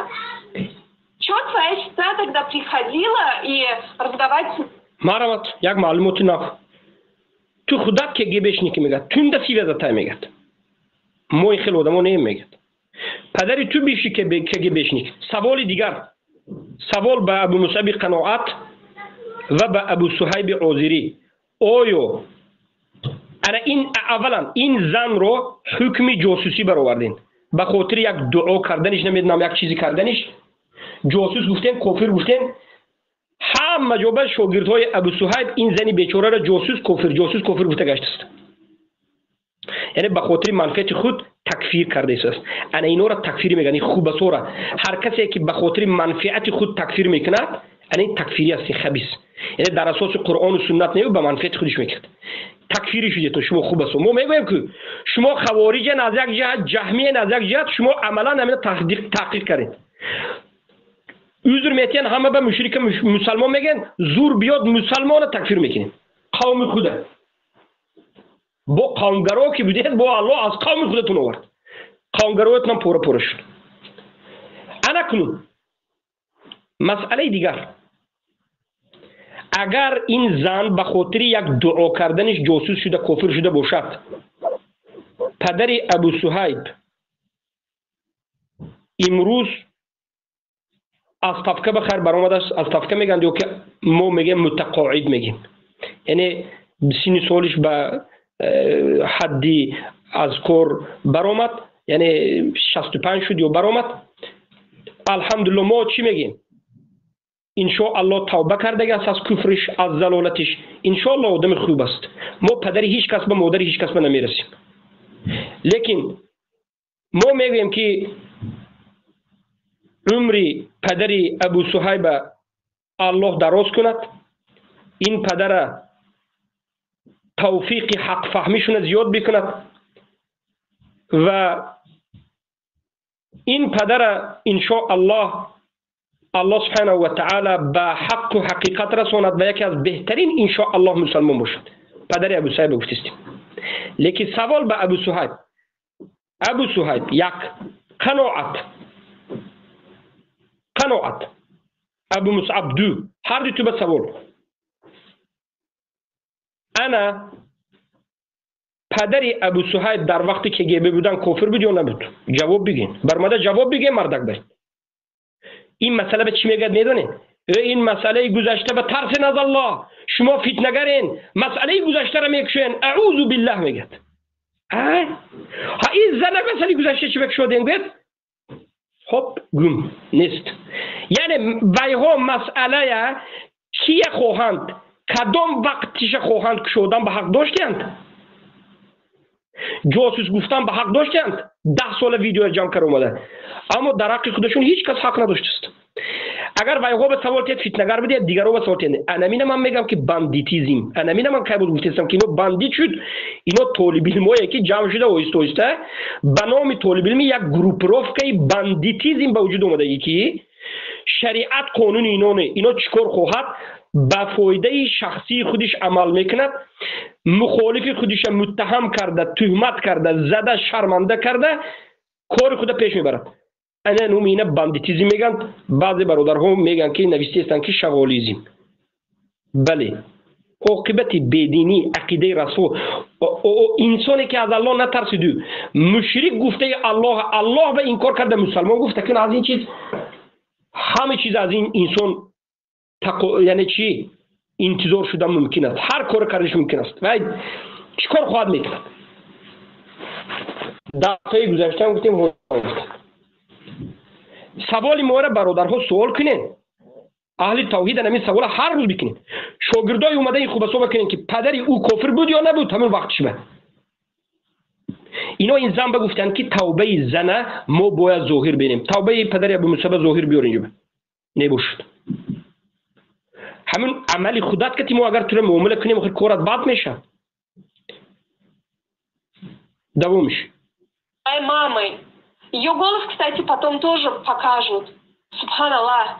Чё твоя сестра тогда приходила и разговаривать с... Марамат, як маълумоти нав. Ту худак КГБшники мегад, тунда сивязатай мегад. ما این خیلی آدم ها نمیگد. پدری تو بیشی که بشنید. سوال دیگر، سوال به ابو مصعب قناعت و به ابو صهیب عازری، آیا اولا این زن رو حکم جاسوسی برآوردین به خاطر یک دعا کردنش، نمیدونم یک چیزی کردنش، جاسوس گفتین، کافر گفتین. همه جا شاگردهای ابو صهیب این زنی بیچاره را جاسوس کافر گفته گشته است. یعنی به خاطر منفعت خود تکفیر کرده است. انا اینا را تکفیر میگن. این خوب است. هر کسی که به خاطر منفعت خود تکفیر میکند، این تکفیری است، خبیث. یعنی در اساس قرآن و سنت نه، به منفعت خودش میکرد. تکفیری شدید تو شما خوب است. ما میگویم که شما خوارج از یک جهت، جهمی از یک جهت، شما عملا همین تحقیق کردید. عذر میتین همه به مشرک مسلمان میگن زور بیاد مسلمان تکفیر میکنین. قوم خوده. با قومگرا که بودید، با الله از قوم خودتون آورد. قومگرایتون هم پوره شد. انا کنون مسئله دیگر، اگر این زن به خاطر یک دعا کردنش جاسوس شده، کافر شده باشد، پدر ابو صهیب امروز از طفقه بخیر برآمده است. از طفقه میگن یا که ما میگیم متقاعد میگیم، یعنی سن سالش به حدی از کار برآمد، یعنی 65 شد یا برآمد. الحمدلله ما چی میگیم؟ انشاءالله توبه کرده است از کفرش، از ضلالتش. انشاءالله آدم خوب است. ما پدر هیچ کس به مادر هیچ کس به نمیرسیم. لیکن ما میگیم که عمری پدر ابو صهیب الله دراز کند. این پدر توفیق حق فهمیشون زیاد بکند و این پدر انشاءالله الله سبحانه و تعالی به حق و حقیقت رساند و یکی از بهترین انشاءالله مسلمان باشد. پدر ابو صهیب گفتیم. لیکن سوال به ابو صهیب یک قناعت ابو مصعب دو هر دو تو به سوال انا پدر ابو صهیب در وقتی که گیبه بودن کافر بود یا نبود؟ جواب بگین. برمده جواب بگین مردک برید. این مسئله به چی میگه میدونین؟ این مسئله گذشته به ترس نزد الله. شما فتنگرین. مسئله گذشته را میکشین. اعوذ بالله میگه. ها این زنه مسئله گذشته چی بکشودین گفت؟ خب گم نیست. یعنی ویها مسئله کیه خواهند؟ کدام وقتش خواهند کشودن به حق داشتند؟ جاسوس گفتن به حق داشتند. 10 سال ویدیو جمع کرده اومده. اما در حق خودشون هیچ کس حق نداشته است. اگر ویها به سوال تید فتنگر بدید دیگرها به سوال تید. انامین من میگم که باندیتیزم. انامین من که بود گفتم که اینو باندیت شد. اینو طالب علمایی که جمع شده اویسته به نام طالب علمی یک گروپ روف که باندیتیزم به وجود اومده. یکی شریعت قانون اینا چیکار خواهد؟ به فایده شخصی خودش عمل میکند. مخالف خودش متهم کرده، تهمت کرده، زده، شرمنده کرده، کار خود پیش میبرد. انا نومینه باندیتیزم میگن. بعضی برادرها میگن که نوشته هستن که شغالیزم. بله عاقبت بدینی عقیده رسول انسانی که از الله نترسید مشرک گفته الله به این کار کرده مسلمان گفته که از این چیز همه چیز از این انسان یعنی چی انتظار شده ممکن است. هر کار کردش ممکن است. و چیکار خواهد میکرد؟ دفعه گذشته هم گفتیم سوال ما را برادرها سوال کنین. اهل توحید همین سوال هر روز بکنین. شاگردای اومده این خوب حساب کنین که پدری او کافر بود یا نبود همون وقتش به اینا این زن بگفتن که توبه زنه ما باید ظاهر بینیم. توبه پدری ابو مصعب ظاهر بیار اینجا نباشد. همون عملی خودت که ما اگر تو رو معامله کنیم آخر کارت بد میشه. Довомишь. Моей мамы. Ее голос, кстати, потом тоже покажут. Субханаллах.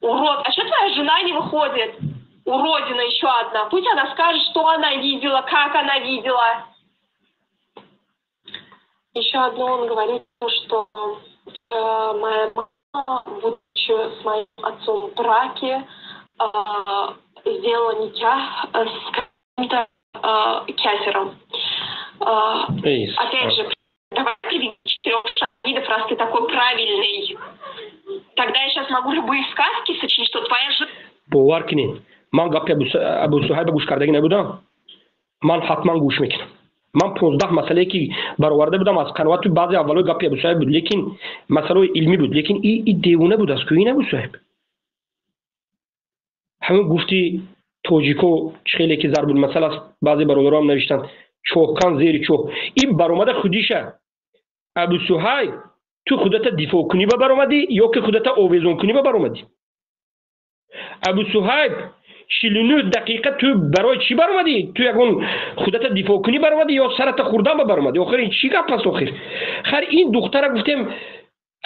Урод. А что твоя жена не выходит? Уродина еще одна. Пусть она скажет, что она видела, как она видела. Еще одно он говорит, что моя мама, будучи с моим отцом в браке, сделала нитях с каким-то кяфером. Опять же, давайте видеть 4 шахидов, раз ты такой правильный. Тогда я сейчас могу любые сказки сочинить, что твоя жена... باور کنین من گپی ابو صهیب گوش کردگی نبودم. من حتما گوش میکنم. من 15 مسئله که برآورده بودم از قنوات بعضی اولای گپی ابو صهیب بود لیکن مسئله علمی بود لیکن این دیوونه بود از کوی ابو صهیب. همون گفتی توجیکو خیلی که ضرب المثل است. بعضی برادران هم نوشتن چوکان زیر چوک. این برآمده خودیشه. ابو صهیب تو خودت دفاع کنی به برآمدی یا که خودت آویزون کنی به برآمدی؟ ابو صهیب 49 دقیقه تو برای چی برآمدی؟ تو یگون خودت دفاع کنی برآمدی یا سرت خوردن به برآمدی؟ آخر این چی گپ است آخر؟ خیر این دختره گفتم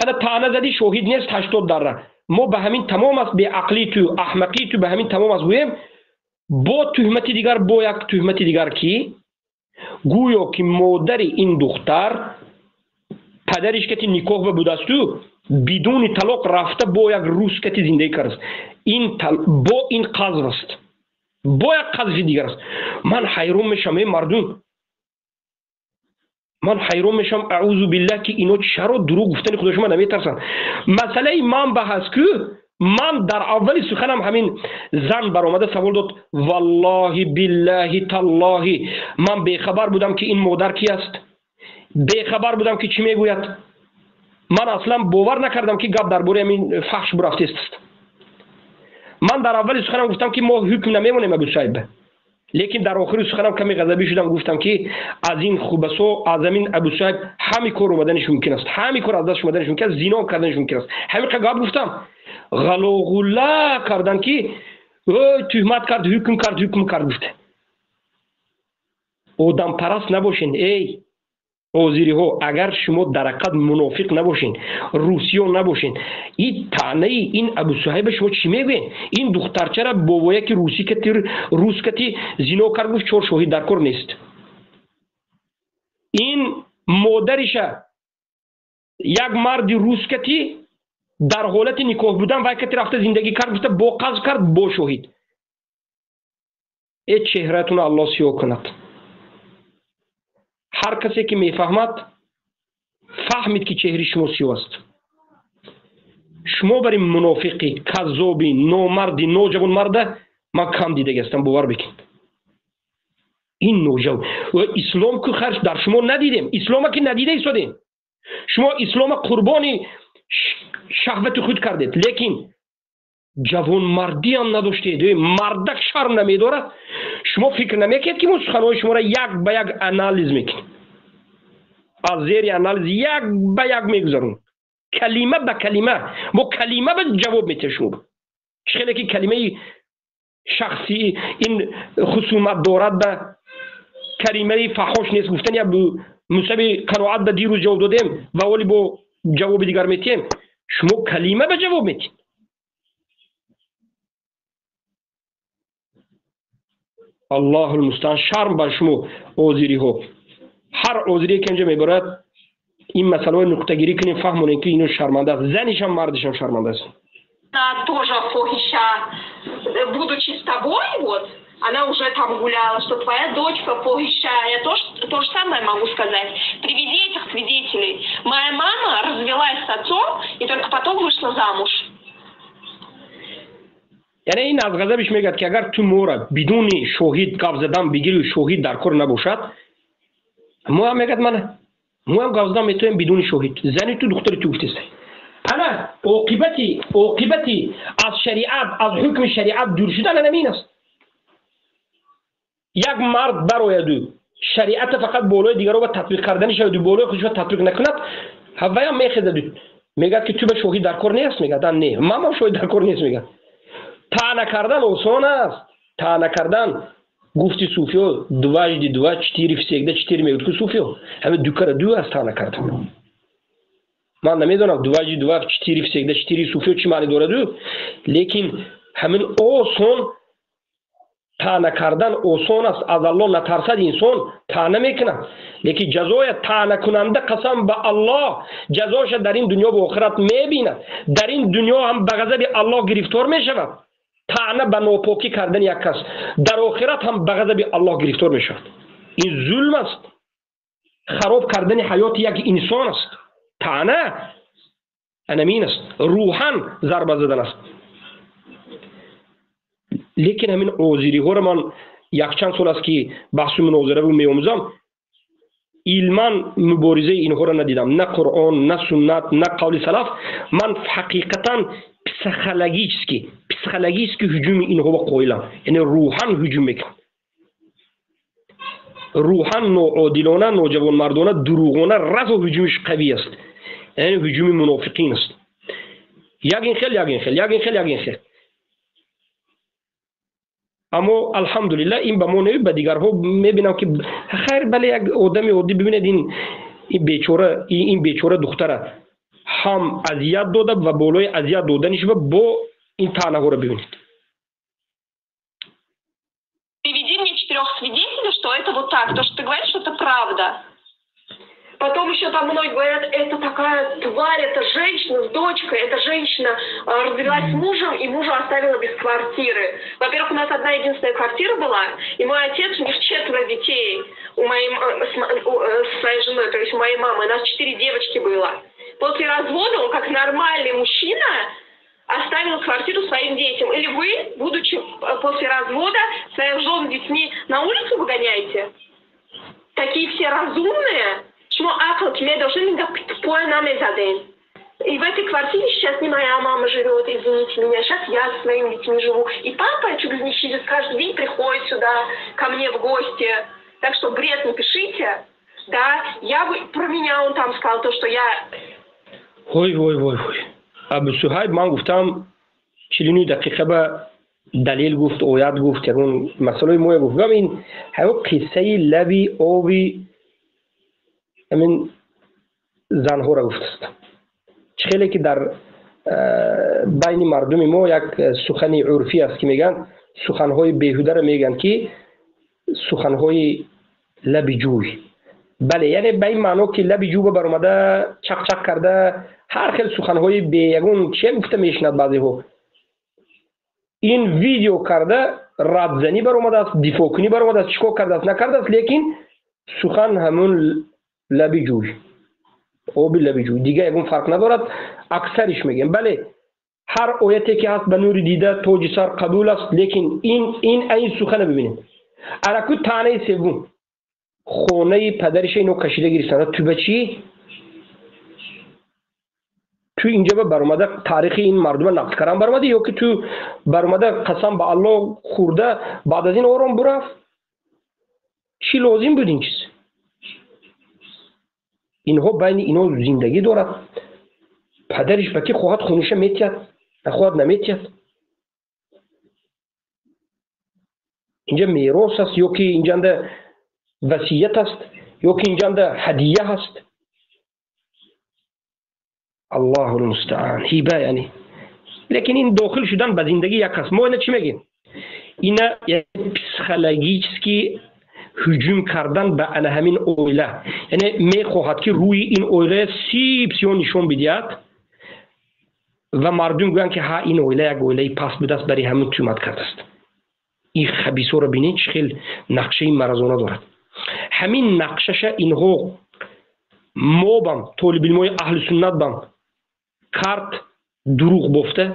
انا طعنه زدی شاهد نیست 80 دره. ما به همین تمام است به عقلی تو احمقی تو به همین تمام است گویم با تهمت دیگر با یک تهمت دیگر کی گویا که مادر این دختر پدرش که نکاح بوده است تو بدون طلاق رفته با یک روس که زندگی کرده این با این قذف است با یک قذف دیگر است. من حیران میشم این مردم. من حیران میشم اعوذ بالله که اینا چرا دروغ گفتن خودشون نمیترسن. مسئله من بحث که من در اولی سخنم همین زن برآمده سوال داد والله بالله تالله من بیخبر بودم که این مادر کی است. بیخبر بودم که چی میگوید. من اصلا باور نکردم که گپ درباره این فحش برافته است. من در اولی سخنم گفتم که ما حکم نمیمونیم ابو صهیب لیکن در آخر سخنم کمی غضبی شدم گفتم که از این خوبسو از این ابو صهیب همین کار اومدنش ممکن است. همین کار از دستش اومدنش ممکن است. زنا کردنش ممکن است. همین گپ گفتم غلوغلا کردن که تهمت کرد حکم کرد گفته. آدم پرست نباشین. ای اوزیری ها اگر شما در حقیقت منافق نباشین، روسیا نباشین، این طعنه این ابو صهیب شما چی میگین؟ این دخترچه را بابایی که روس کتی زنا کرد گفت 4 شاهد در کار نیست. این مادرش یک مرد روس کتی در حالت نکاح بودن وای کتی رفته زندگی کرد گفت با قاضی کرد با شاهد. این چهرهتون الله سیاه کند. هر کسی که میفهمد فهمید که چهره شما سیاه است. شما برای منافقی، کذابی، نامردی، نوجوان مرد من کم دیده هستم، باور بکن. این نوجوان و اسلام که خرج در شما ندیدیم، اسلام که ندیده ایستادیم. شما اسلام قربانی شهوت خود کردید، لیکن جوان مردی هم نداشتید. مردک شرم نمیداره. شما فکر نمیکنید که سخنهای شما را یک به یک انالیز میکنید، از زیر انالیز یک به یک میگذارون، کلمه به کلمه با کلمه به جواب میتید. شما خیلی که کلمه شخصی این خصومت دارد به کلمه فحاش نیست گفتن یا مصابی قناعت به دیروز جواب دادیم و ولی با جواب دیگر میتیم. شما کلمه به جواب میتید. الله المستعان. شرم بر شما اوزیری ها. هر اوزیری که اینجا میبرد این مسئله نقطه گیری کنیم، فهمونیم که اینو شرمنده است. زنش هم مردش هم شرمنده است. Она тоже фохища, будучи с тобой, вот, она уже там гуляла, что твоя дочка фохища. Я то же самое могу сказать. Приведи этих свидетелей. Моя мама развелась с отцом и только потом вышла замуж. یعنی این از غضبش میگه که اگر تو مورا بدون شاهد گاو زدن بگیری و شاهد در کار نباشد، ما هم میگه ما هم گاو زدن میتونیم بدون شاهد. زنی تو دختری تو گفتیستی. پناه عاقبتی از شریعت، از حکم شریعت دور شدن نمین است. یک مرد برای شریعت فقط بالای دیگر رو تطبیق کردنش و بالای خودش تطبیق نکند، هوای هم میخزد میگه که تو به شاهد در کار نیست. میگه نه من شاهد در کار نیست. میگه طعنه کردن آسان است. طعنه کردن گفتی صوفیا دو وجد دو چتیری فسیگده چتیری میگه که صوفیا همه دو کار دو است. طعنه کردن من نمیدونم دو وجد دو چتیری فسیگده چتیری صوفیا چی معنی داره دو، لیکن همین آسان طعنه کردن آسان است. از الله نترسد انسان طعنه میکنه، لیکن جزای طعنه کننده قسم به الله جزاش در این دنیا و آخرت میبیند. در این دنیا هم به غضب الله گرفتار میشود. طعنه به ناپاکی کردن یک کس در آخرت هم به غضب الله گرفتار میشود. این ظلم است، خراب کردن حیات یک انسان است. طعنه انمین است، روحاً ضربه زدن است. لیکن همین اوزیری ها را من یک چند سال است که بحث مناظره رو میآموزم، علما مبارزه اینها را ندیدم، نه قرآن نه سنت نه قول سلف. من حقیقتا پسیخولوژیسکی هجوم اینها با قائلم. یعنی روحاً هجوم میکنن، روحاً ناعادلانه، ناجوان مردانه، دروغانه، رد و هجومش قوی است. یعنی هجوم منافقین است. یگین خیل. اما الحمدلله این به ما نوید به دیگرها میبینم که خیر بله یک آدمی عادی ببینید این بیچاره دختره هم اذیت داده و بالای اذیت دادنش با این طعنه ها رو ببینید. Приведи мне 4 свидетелей, что это вот так, то, что ты говоришь, что это правда. Потом еще там многие говорят, это такая тварь, это женщина с дочкой, эта женщина развелась с мужем и мужа оставила без квартиры. Во-первых, у нас одна единственная квартира была, и мой отец, у них 4 детей, с своей женой, то есть у моей мамы, у нас 4 девочки было. После развода он, как нормальный мужчина, оставил квартиру своим детям. Или вы, будучи после развода, своих жен с детьми на улицу выгоняете? Такие все разумные. شما عقل که داشته میگه پای نمیزدین. И в этой квартире сейчас не моя мама живет, извините меня, сейчас я со своими детьми живу. И папа чудо-нищий каждый день приходит сюда, ко мне в гости. Так что бред не пишите. Да, я бы про меня он там сказал то, что я... Ой. ابو صهیب من گفتم 49 دقیقه به دلیل گفت، آیت گفت، اون مسئله ما گفت. این همه قصه لبی آبی همین زنها را گفته است. خیلی که در بین مردم ما یک سخن عرفی است که میگن سخنهای بیهوده را میگن که سخنهای لب جوی. بله، یعنی به این معنا که لب جو بر اومده چق چق کرده هر خیل سخنهای بیگون چه گفته میشند بعضی ها. این ویدیو کرده ردزنی بر اومده است، دفاع کنی بر اومده است، چیکار کرده است نکرده است، لیکن سخن همون لب جوی، آب لب جوی دیگه یکون فرق ندارد. اکثرش میگن بله هر آیتی که هست به نور دیده تاج سر قبول است، لیکن این سخن ببینید. الکو تانه سوم خونه پدرش اینو کشیده گرفتن تو بچی، تو اینجا برآمده تاریخ این مردم نقد کردن برآمده یا که تو برآمده قسم به الله خورده بعد از این آرام برفت؟ چی لازم بود این چیز؟ اینها بین اینا زندگی دارد. پدرش بکی خواهد خونش میتید نخواهد نمیتید. اینجا میراث است یا که اینجا وصیت است یا که اینجا هدیه هست. الله المستعان. هیبه یعنی. لیکن این داخل شدن به زندگی یک است. ما اینا چی میگیم؟ اینا یک پسیکولوژی است که هجوم کردن به ان همین اویله، یعنی میخواهد که روی این اویله سیب سیون نشون بدهد و مردم گویند که ها این اویله یک اویله پس بوده است برای همین تومت کرده است. این خبیثا رو ببینید چه خیلی نقشه مرزانه دارد. همین نقشش اینها ما بم طالب علمای اهل سنت بم کرد دروغ گفته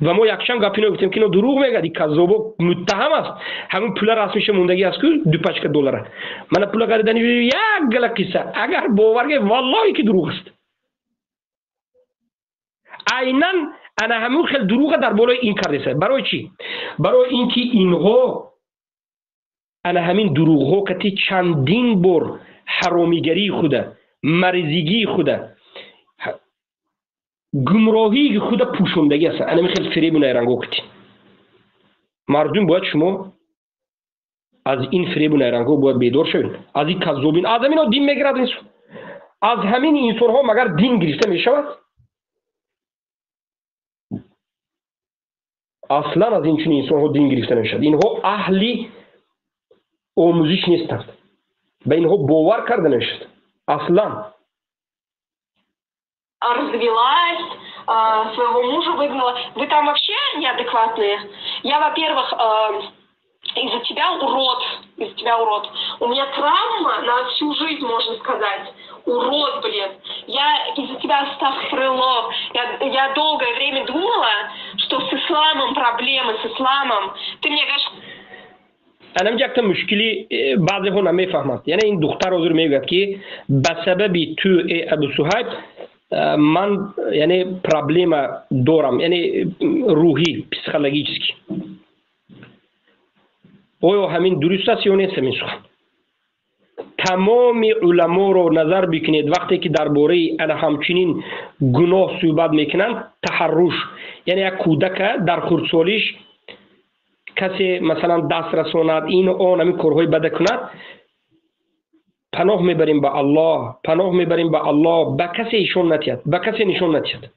و ما یکشم گپی نگفتیم که اینا دروغ میگه، این کذاب متهم است. همون پول رسمیش موندگی است که 2 پچک دلار. من پول خریدن یک گله قصه اگر باور کنید والله که دروغ است. عیناً انا همون خیلی دروغ در بالای این کردیسه. برای چی؟ برای اینکه اینها انا همین دروغ ها که چندین بار حرامیگری خوده، مرزیگی خوده، گمراهی خوده پوشوندگی است. انا خیلی فریب نیرنگو کتی. مردم باید شما از این فریب نیرنگو باید بیدار شوید. از این کذابین از همین ها دین میگیرد انسان. از همین انسان ها مگر دین گرفته میشود؟ اصلا از این چون انسان ها دین گرفته نمیشد. اینها اهلی آموزش نیستند، به اینها باور کرده نمیشد اصلا. Развелась, своего мужа выгнала. Вы там вообще неадекватные? Я, во-первых, из-за тебя урод. У меня травма на всю жизнь, можно сказать. Урод, блин. Я из-за тебя астагфируллах. Я долгое время думала, что с исламом проблемы, с исламом. Ты мне говоришь... الان یک تا مشکلی بعضی ها نمیفهمند. یعنی این دختر حضور میگه که به سبب تو ابو صهیب من یعنی پرابلم دارم، یعنی روحی پسیکولوژیکی. آیا همین درست است یا نیست همین سخن؟ تمام علما رو نظر بکنید وقتی که درباره همچنین گناه صحبت میکنند تحرش، یعنی یک کودک در خردسالیش کسی مثلا دست رساند این و آن همین کارهای بده کند، پناه میبریم به الله، پناه میبریم به الله. به کسی ایشون نتید، به کسی نشون نتید،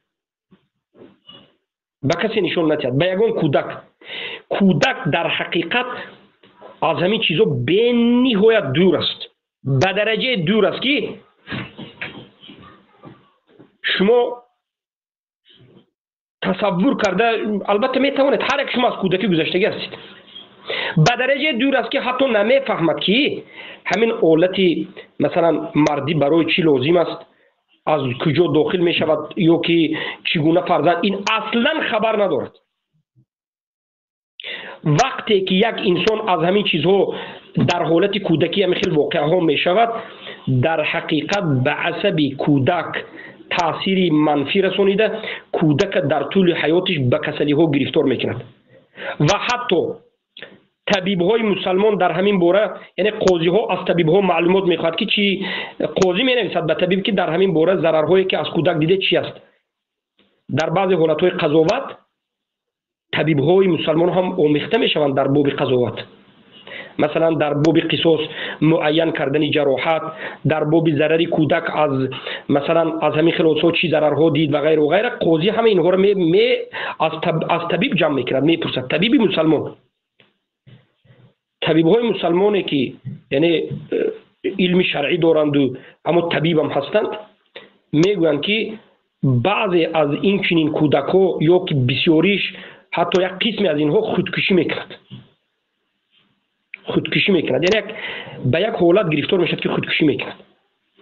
به کسی نشون نتید. به یگان کودک در حقیقت از همین چیزا به نهایت دور است، به درجه دور است که شما تصور کرده. البته میتوانید هر یک شما از کودکی گذشتگی هستید. به درجه دور است که حتی نمیفهمد که همین آلتی مثلا مردی برای چی لازم است، از کجا داخل می شود یا که چگونه فرزند، این اصلا خبر ندارد. وقتی که یک انسان از همین چیزها در حالت کودکی همین خیلی واقعه ها می شود، در حقیقت به عصب کودک تأثیر منفی رسانیده، کودک در طول حیاتش به کسلی ها گرفتار میکند. و حتی طبیب های مسلمان در همین باره، یعنی قاضی ها از طبیب ها معلومات میخواد که چی، قاضی می نویسد به طبیب که در همین باره ضررهایی که از کودک دیده چی است. در بعضی حالت های قضاوت طبیب های مسلمان هم آمیخته میشوند در باب قضاوت. مثلا در باب قصاص معین کردن جراحت، در باب ضرر کودک از مثلا از همین خلاصات چی ضررها دید و غیره و غیره، قاضی همه اینها رو از طبیب جمع میکرد، میپرسد. طبیب مسلمان، طبیب های مسلمانی که یعنی علم شرعی دارند و اما طبیب هم هستند، میگویند که بعضی از این چنین کودک ها یا که بسیاریش حتی یک قسمی از اینها خودکشی میکند، خودکشی میکند، یعنی به یک حالت گرفتار میشد که خودکشی میکند.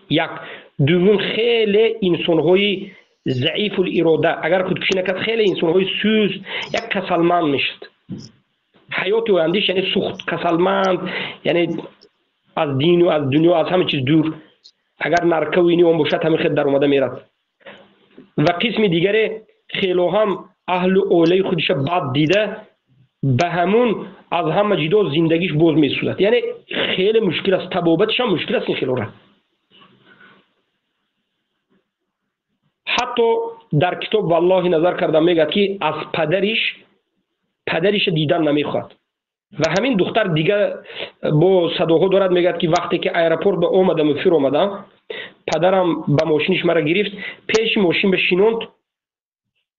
یک دوم، خیلی انسان های ضعیف الاراده اگر خودکشی نکرد، خیلی انسان های سوست، یک کسلمند میشد، حیات و اندیش یعنی سوخت، کسلمند، یعنی از دین و از دنیا از همه چیز دور، اگر نرکه و اینی اون باشد همه خود در اومده میرد. و قسم دیگری خیلی هم اهل اولی خودش بد دیده، به همون از همه جدا زندگیش باز میسودد، یعنی خیلی مشکل است، طبابتش هم مشکل است این خیلی را. حتی در کتاب والله نظر کردم میگه که از پدرش دیدن نمیخواد. و همین دختر دیگه با صداها دارد میگه که وقتی که ایرپورت به اومدم و فیر اومدم، پدرم به ماشینش مرا گرفت، پیش ماشین بشینوند،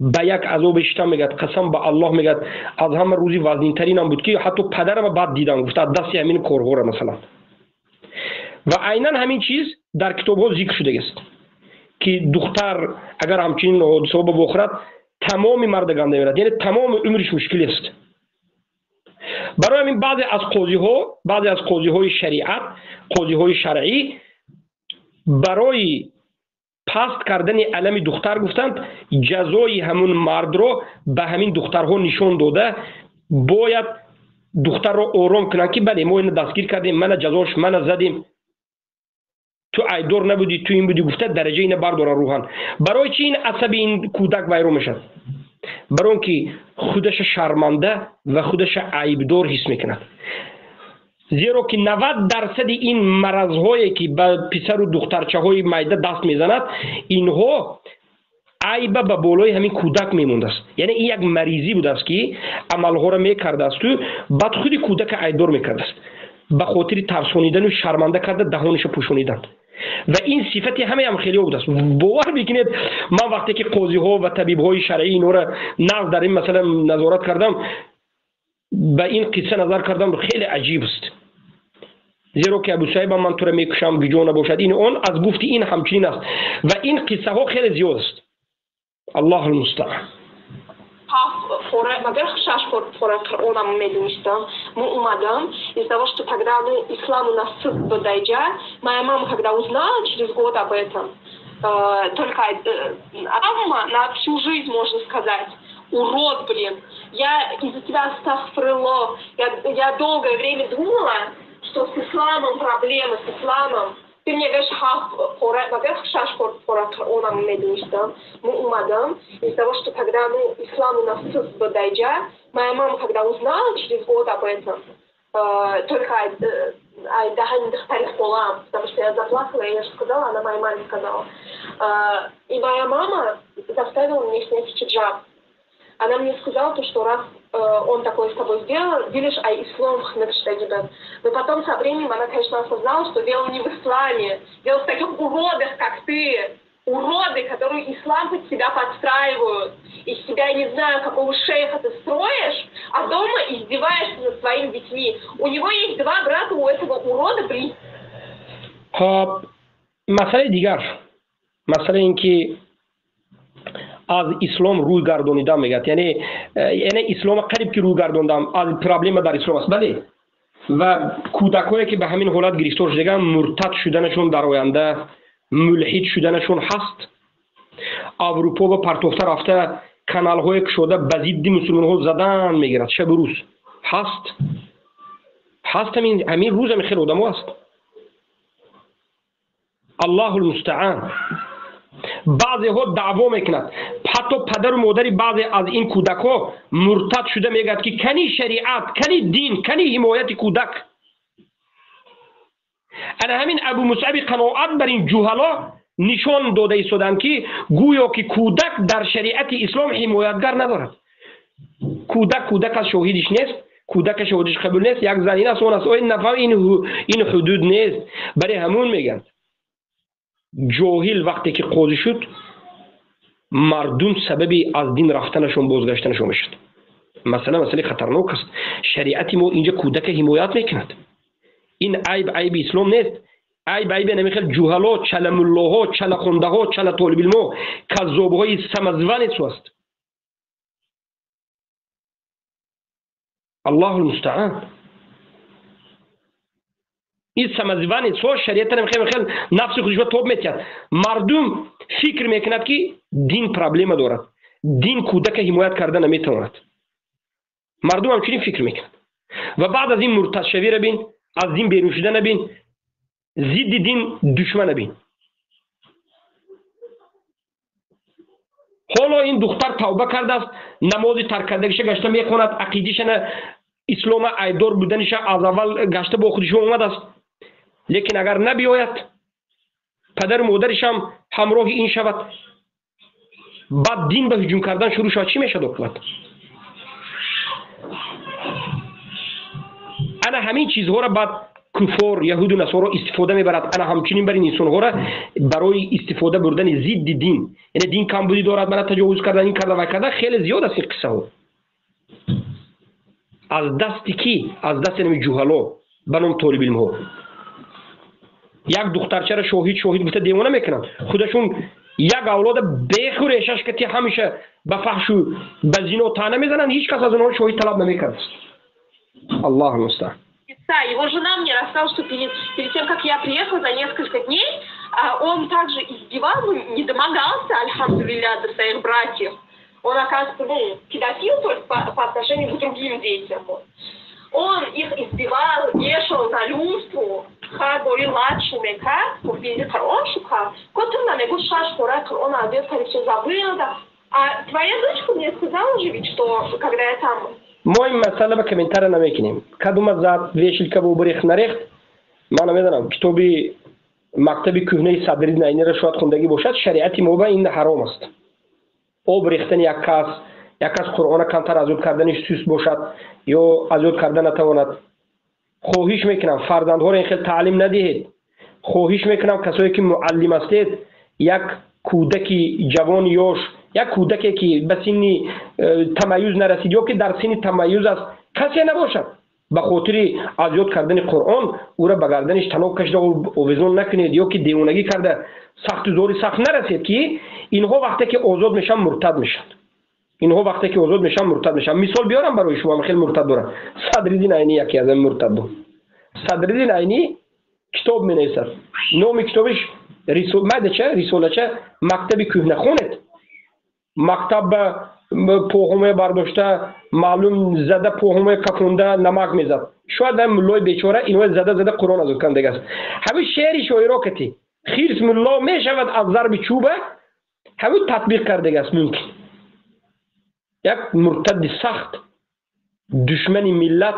به یک عذاب اشتم میگه، قسم به الله میگه از همه روزی وزنین ترینم بود که حتی پدرم بعد دیدم، گفته دستی همین کارها را مثلا. و عیناً همین چیز در کتاب ها ذکر شده است که دختر اگر همچنین حادثه بخورد تمام مردگان نمیرد، یعنی تمام عمرش مشکل است. برای همین بعضی از قاضی های شریعت، قاضی های شرعی، برای پست کردن علم دختر گفتند جزای همون مرد رو به همین دخترها نشون داده، باید دختر رو آرام کنن که بله ما اینو دستگیر کردیم، من جزاش من زدیم، تو ایدور نبودی، تو این بودی، گفته درجه اینو برداره روحان. برای چی این عصب این کودک ویرو میشد؟ برای اونکه خودش شرمنده و خودش عیبدار حس میکند. زیرا که 90% این مرض‌هایی که به پسر و دخترچه‌های میده دست میزند، اینها عیب به بالای همین کودک میمونده است. یعنی این یک مریضی بوده است که عملها را میکرده است و بعد خود کودک عیبدار میکرده است، به خاطر ترسانیدن و شرمنده کرده دهانش پوشانیدن. و این صفت هم خیلی بوده است. باور بکنید من وقتی که قاضی ها و طبیب های شرعی اینا را نقد در این مثلا نظارت کردم، به این قصه نظر کردم خیلی عجیب است. زیرا که ابو صاحب من تو را میکشم گجا نباشد، این اون از گفتی این همچنین است و این قصه ها خیلی زیاد است. الله المستعان. Во-первых, шашку Qur'оном медленистом мы умадам, из-за того, что тогда ислам у нас подойдя, моя мама, когда узнала через год об этом, только мама на всю жизнь, можно сказать, урод, блин, я из-за тебя астагфируллах, я долгое время думала, что с исламом проблемы, с исламом. Ты мне говоришь, во-первых, шашку Qur'оном медленистом мы умадам, из-за того, что тогда ислам у нас подойдя, моя мама, когда узнала через год об этом, только потому что я заплакала, я же сказала, она моей маме сказала. И моя мама заставила меня снять хиджаб. Она мне сказала, что раз он такое с тобой сделал, видишь, ислам хнакштагибен. Но потом со временем она, конечно, осознала, что дело не в исламе, дело в таких уродах, как ты. Уроды, которые ислам под себя подстраивают. Из себя, я не знаю, какого шейха ты строишь, а дома издеваешься над своими детьми. У него есть 2 брата, у этого урода, блин. مسئله دیگر، مسئله این که از اسلام روی گردانیدم میگه، یعنی اسلام قریب که روی گرداندم از پرابلم در اسلام است. بله، و کودکایی که به همین حالت گرفتار شدگان مرتد شدنشون در آینده، ملحد شدنشون هست. اروپا و پرتوفته رفته کانال های که شده به ضد مسلمان ها زدن میگیرد شب و روز هست همین روز هم خیلی آدم هست. الله المستعان. بعضی ها دعوا میکنند، حتی پدر و مادر بعضی از این کودک ها مرتد شده میگد که کنی شریعت، کنی دین، کنی حمایت کودک. انا همین ابو مصعب قناعت بر این جهلا نشان داده ایستادند که گویا که کودک در شریعت اسلام حمایتگر ندارد. کودک از شاهدش نیست، کودکش حدودش قبول نیست، یک زن این است اون است، این نفهم این حدود نیست. برای همون میگن جاهل وقتی که قاضی شد مردم سببی از دین رفتنشون بازگشتنشون میشد. مثلا مسئله خطرناک است. شریعت ما اینجا کودک حمایت میکند. این عیب اسلام نیست. عیب نمیخواد جوهلا، چل ملاها، چل خونده ها، چل طالب علم، کذاب های سمزون سو است. الله المستعان. این سمزون سو شریعت نمیخواد نفس خودش رو توب میتید. مردم فکر میکند که دین پرابلم دارد، دین کودک حمایت کرده نمیتواند. مردم همچنین فکر میکند و بعد از این مرتد شوی را بین، از دین بیرون شدن بین، ضد دین دشمن بین. حالا این دختر توبه کرده است، نماز ترک کردگیش گشته میخواند، عقیده‌اش اسلام ایدار بودنش از اول گشته با خودش اومد است. لیکن اگر نبیاید پدر و مادرش هم همراه این شود، بعد دین به هجوم کردن شروع شد، چی میشه دکتر؟ انا همین چیزها را بعد کفار یهود و نصارا استفاده میبرد. انا همچنین برای انسان ها را برای استفاده بردن ضد دین، یعنی دین کمبودی دارد، من تجاوز کردن، این کرده و کرده، خیلی زیاد است این قصه ها. از دستی کی؟ از دست نمی جوهلا بنام طالب علم ها. یک دخترچه را شاهد گفته دیوانه میکنن. خودشون یک اولاد بیخور ریشش که همیشه به فحش و به زنا طعنه میزنن، هیچ کس از اونها شاهد طلب نمیکنه. الله المستعان. Его жена мне рассказала, что перед тем, как я приехала за несколько дней, он также избивал, не домогался, альхамдулилля, до своих братьев. Он, оказывается, педофил только по отношению к другим детям. Он их избивал, вешал на люстру, говорил младшими, как, видит хорошуха, который на него шашку ракал, он обед, все забыл, да. А твоя дочка мне сказала же ведь, что когда я там... ما این مسئله به کمنتر نمیکنیم. کدوم زد ویشل که بو بریخت نریخت، من نمیدونم. کتابی مکتبی کهنه صدری نینی را شاید خوندگی باشد. شریعت ما به این حرام است. آب ریختن یک کس قرآن کمتر ازود کردنش سوس باشد یا ازود کردن نتواند. خواهش میکنم فرزندها را این خیلی تعلیم ندهید. خواهش میکنم کسایی که معلم هستید، یک کودکی جوان یاش، یک کودکی که به سن تمیز نرسید یا که در سن تمیز است کسی نباشد، به خاطر ازیاد کردن قرآن او را به گردنش تناب کشیده و اویزون نکنید یا که دیوانگی کرده سخت زوری سخت نرسید. که اینها وقتی که آزاد میشن مرتد میشن. مثال بیارم برای شما، خیلی مرتد دارم. صدرالدین عینی یکی از این مرتد بود. صدرالدین عینی کتاب مینویسد، نام کتابش رسالچه مکتب کهنه خونید. مکتب پوهمه برداشته، معلوم زده پوهمه کفونده نمک میزد. شاید هم ملای بیچاره اینو زده قرآن ازود کنده است. همه شعری شاعرا کتی خیرس ملا میشود از ضرب چوبه، همه تطبیق کرده است. ممکن یک مرتد سخت، دشمن ملت،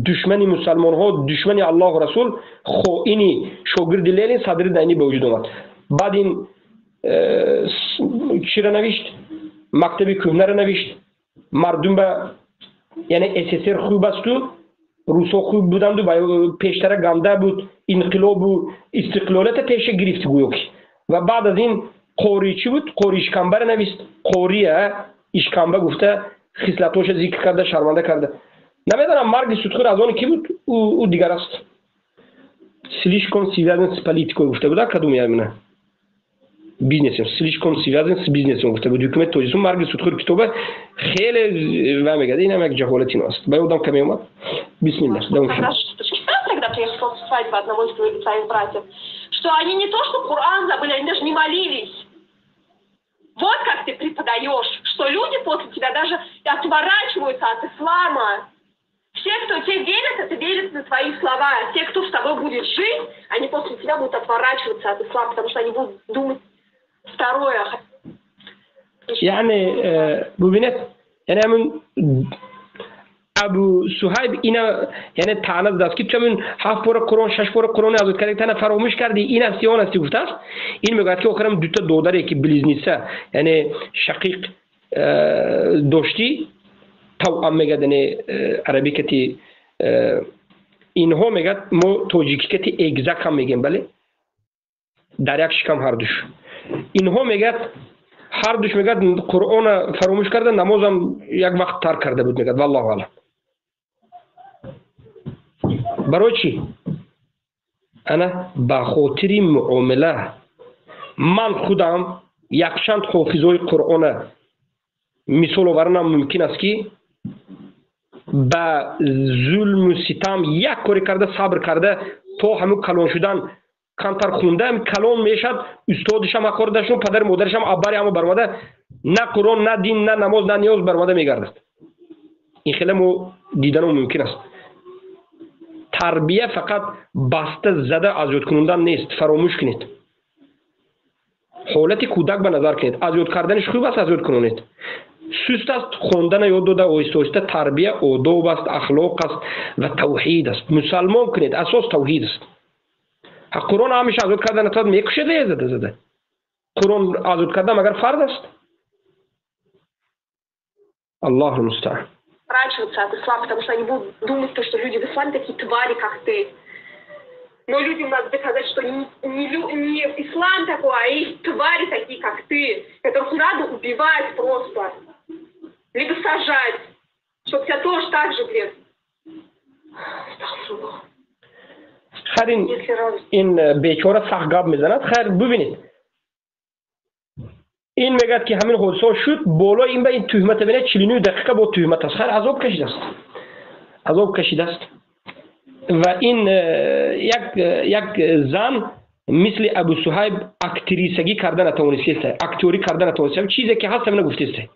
دشمن مسلمان ها، دشمن الله و رسول، خائنی شاگرد لینین صدرالدین عینی به وجود اومد. بعد این چی را نوشت؟ مکتبی کهنه را نوشت. مردم به یعنی اسسر خوب است و روسا خوب بودند و پیشتر گنده بود، انقلاب و استقلالت پیش گرفت گویی. و بعد از این قوری چی بود؟ قوری اشکمبه را نوشت. قوری اشکمبه گفته خصلتاش ذکر کرده، شرمنده کرده. نمیدونم مرگ سودخور از آن کی بود؟ او دیگر است. Слишком связан с политикой گفته بود. کدوم یعنی بیزنسم слишком связан с бизнесом گفته بود. حکومت توجیه مرگ سودخور کتابه خیلی و میگه این هم یک جهالتی است. با یادم کمی اومد. بسم الله. Когда приехал с свадьбы одного из своих братьев, что они не то что Коран забыли, они даже не молились. Вот как ты преподаешь, что люди после тебя даже отворачиваются от ислама. Все, кто тебе верит, это верит на твои слова. А те, кто с тобой будет жить, они после тебя будут отворачиваться от ислама, потому что они будут думать второе. يعني ببینید یعنی همون ابو صهیب اینا یعنی تعنت دست که چون 7 بار قرآن 6 بار قرآن ازود کردی تنه فراموش کردی این است یا نستی گفته است. این میگه که آخرم دوتا دودره که بلیزنیسه یعنی شقیق داشتی тавам мегад عربی کتی اینها میگد ما تاجیکی کتی اگزک هم میگیم بله در یک شکم هر دوش اینها میگد هر دوش میگد قرآن فراموش کرده نمازم یک وقت ترک کرده بود میگد والله اعلم برای چی انا با خاطر معامله من خودم یکشند حافظای قرآن مثال آوردنم ممکن است که با ظلم و ستم یک کاری کرده صبر کرده تا همون کلان شدن کمتر خونده کلان میشد استادش هم کاردش و پدر مادرش هم ابری هم برماده نه قرآن نه دین نه نماز نه نیاز برماده میگردد این خیلی مو دیدن ممکن است تربیه فقط بسته زده ازیاد کنندن نیست فراموش کنید حالت کودک به نظر کنید ازیاد کردنش خوب است ازیاد کنید سست است خواندن یاد داده آهسته آهسته تربیه آداب است اخلاق است و توحید است مسلمان کنید اساس توحید است قرآن همیشه ازیاد کردن تا میکشه زده قرآن ازیاد کردن مگر فرض است الله المستعان Отворачиваться от ислама, потому что они будут думать, что люди в исламе такие твари, как ты. Но людям надо доказать, что не ислам такой, а есть твари такие, как ты, которых надо убивать просто. Либо сажать, чтобы тебя тоже так же, блин. خیر این بیچاره سخت گپ میزند خیر ببینید این میگه که همین حادثه شد بالا این به این تهمت بینه 49 دقیقه با تهمت است خیر عذاب کشیده است و این یک زن مثل ابو صهیب اکتریسگی کردن نتوانسته اکتوری کردن نتوانسته چیزی که هست همین گفته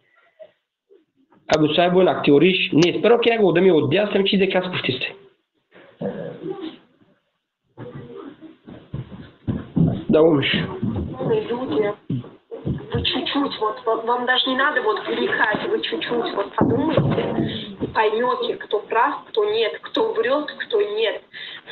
ابو صهیب اون اکتوریش نیست برای که یک آدمی عادی است همین چیزی که هست گفته دوامش Вы чуть-чуть, вот вам даже не надо вот вникать, вы чуть-чуть вот подумайте и поймете, кто прав, кто нет, кто врет, кто нет.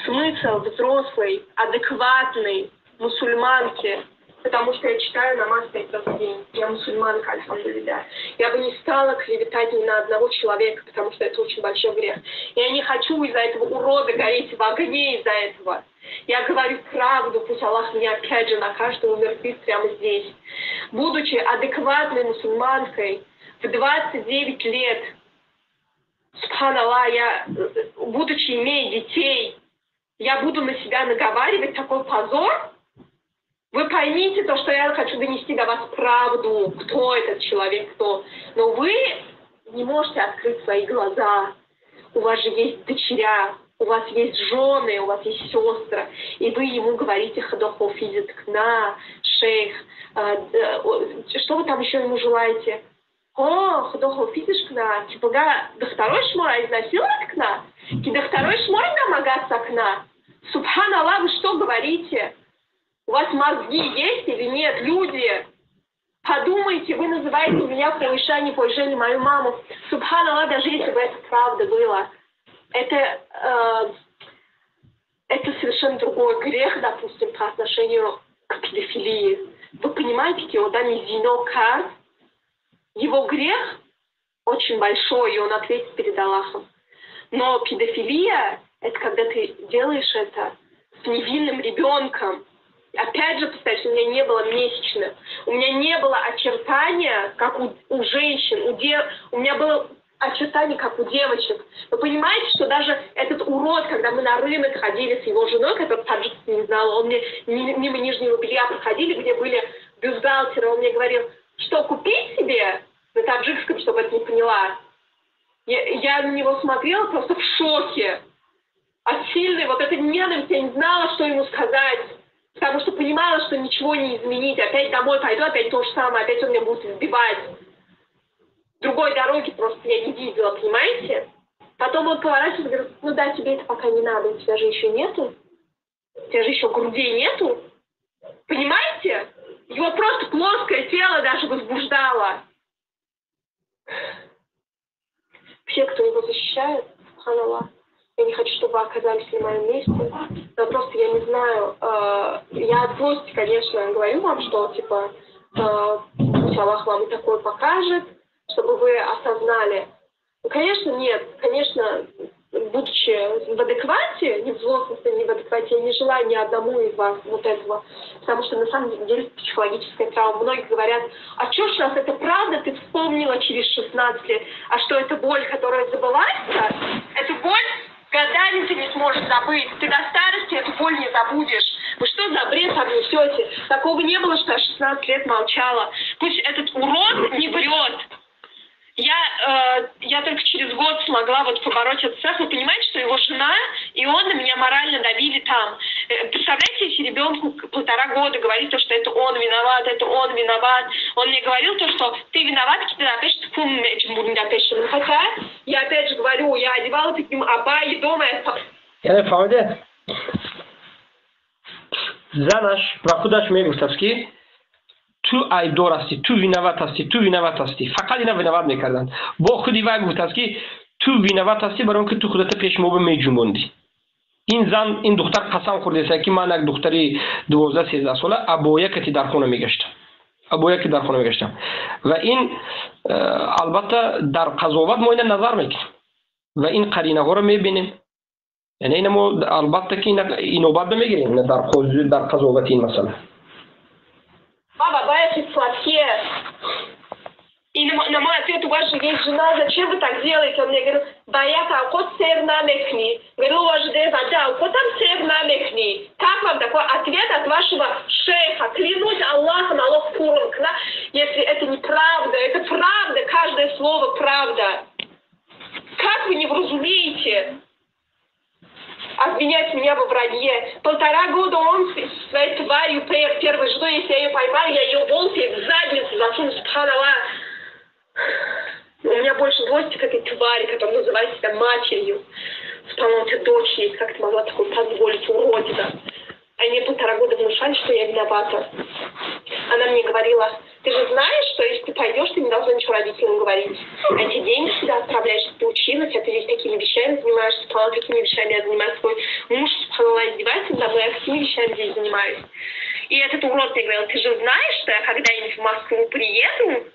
Смысл взрослой, адекватной мусульманки, потому что я читаю намаз 5 раз в день, я мусульманка, альхамдулилля. Я бы не стала клеветать ни на одного человека, потому что это очень большой грех. Я не хочу из-за этого урода гореть в огне из-за этого. Я говорю правду, пусть Аллах меня опять же накажет и умертвит прямо здесь. Будучи адекватной мусульманкой в 29 лет, субханаллах, будучи имея детей, я буду на себя наговаривать такой позор? Вы поймите то, что я хочу донести до вас правду, кто этот человек, кто. Но вы не можете открыть свои глаза. У вас же есть дочеря. У вас есть жены, у вас есть сестры, и вы ему говорите «Хадоху физит кна, шейх». Что вы там еще ему желаете? О, «Хадоху физит кна». Типа, да второй шмора изнасиловать кна? Да второй шмор намагаться кна? Субханаллах, вы что говорите? У вас мозги есть или нет, люди? Подумайте, вы называете меня повышали мою маму. Субханаллах, даже если бы это правда было. Это совершенно другой грех, допустим, по отношению к педофилии. Вы понимаете, Теодами Зинокар, его грех очень большой, и он ответит перед Аллахом. Но педофилия – это когда ты делаешь это с невинным ребенком. Опять же, представьте, у меня не было месячных, у меня не было очертания, как у женщин, у меня было очертания, как у девочек. Вы понимаете, что даже этот урод, когда мы на рынок ходили с его женой, который таджикский не знал, он мне мимо нижнего белья проходили, где были бюстгальтеры, он мне говорил, что купить себе на таджикском, чтобы это не поняла. Я на него смотрела просто в шоке. От сильной вот этой ненависти я не знала, что ему сказать. Потому что понимала, что ничего не изменить. Опять домой пойду, опять то же самое, опять он меня будет избивать. Другой дороги просто я не видела, понимаете? Потом он поворачивается и говорит, ну да, тебе это пока не надо, у тебя же еще нету. У тебя же еще грудей нету. Понимаете? Его просто плоское тело даже возбуждало. Все, кто его защищает, субханаллах, я не хочу, чтобы вы оказались на моем месте, но просто я не знаю, я от злости, конечно, говорю вам, что, типа, пусть Аллах вам и такое покажет, чтобы вы осознали, Конечно, нет. Конечно, будучи в адеквате, не в взрослости, не в адеквате, я не желаю ни одному из вас вот этого. Потому что на самом деле психологическая травма. Многие говорят, а что ж раз это правда, ты вспомнила через 16 лет. А что это боль, которая забывается? Эту боль годами ты не сможешь забыть. Ты до старости эту боль не забудешь. Вы что за бред там несете? Такого не было, что я 16 лет молчала. Пусть этот урод не врет. Я только через год смогла вот побороть этот страх. Вы понимаете, что его жена и он на меня морально давили там. Представляете, если ребенку 1,5 года говорит то, что это он виноват, это он виноват. Он мне говорил то, что ты виноват, опять что хотя я опять же говорю, я одевала таким абай дома. Yani fahmide zanash va khudash meguftas ki تو عیبدار هستی، تو وینوات هستی، تو وینوات هستی. فقط اینا وینوات میکردن. با خودی وای گفت است که تو وینوات هستی برای اینکه تو خودت پیش مو میجنبوندی. این زن این دختر قسم خورده است که من یک دختری 12-13 ساله ابویکی در خونه میگشتم. ابویکی در خونه میگشتم. و این البته در قضاوت ما اینا نظر میکنیم. و این قرینه ها رو میبینیم. یعنی اینا ما البته که اینو بعد میگیریم در قضاوت این مسئله. Баба, боятся плохие. И на мой ответ, у вас же есть жена, зачем вы так делаете? Он мне говорил, боятся, а кот северна мехни. Говорю, у вас же есть вода, а кот там северна мехни. Как вам такой ответ от вашего шейха? Клянусь Аллахом, Аллах Куром, если это неправда, это правда, каждое слово правда. Как вы не вразумеете? Обвинять меня во вранье. 1,5 года он с своей тварью первой женой, если я ее поймаю, я ее волосы в задницу засуну, субханаллах. У меня больше злости к этой твари, которая называет себя матерью. Субханаллах, у тебя дочь есть, как ты могла такое позволить, уродина? Они мне 1,5 года внушали, что я виновата. Она мне говорила, ты же знаешь, что если ты пойдешь, ты не должна ничего родителям говорить. А эти деньги сюда отправляешь, чтобы ты училась, а ты здесь такими вещами занимаешься, субханаллах, какими вещами я занимаюсь. Твой муж, субханаллах, издевается надо мной, а какими вещами здесь занимаюсь. И этот урод мне говорил, ты же знаешь, что я когда-нибудь в Москву приеду,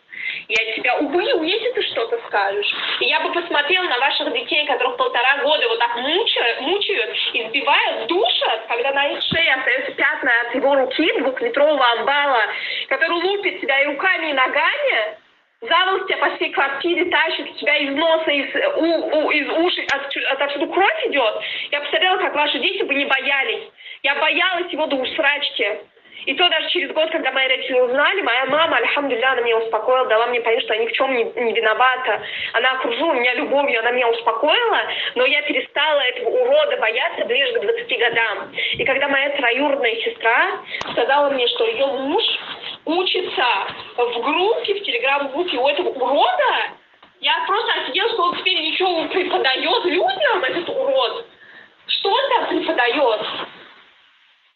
я тебя убью, если ты что-то скажешь. И я бы посмотрела на ваших детей, которых 1,5 года вот так мучают, избивают, душат, когда на их шее остаются пятна от его руки, 2-литрового амбала, который лупит тебя и руками, и ногами, за волосы тебя по всей квартире тащит, тебя из носа, из ушей, отсюда кровь идет. Я посмотрела, как ваши дети бы не боялись. Я боялась его до усрачки. И то даже через год, когда мои родители узнали, моя мама, альхамдулилля, она меня успокоила, дала мне понять, что я ни в чем не виновата. Она окружила меня любовью, она меня успокоила, но я перестала этого урода бояться ближе к 20 годам. И когда моя троюродная сестра сказала мне, что ее муж учится в группе, в телеграм-группе у этого урода, я просто офигела, что он теперь еще преподает людям, этот урод. Что он там преподает?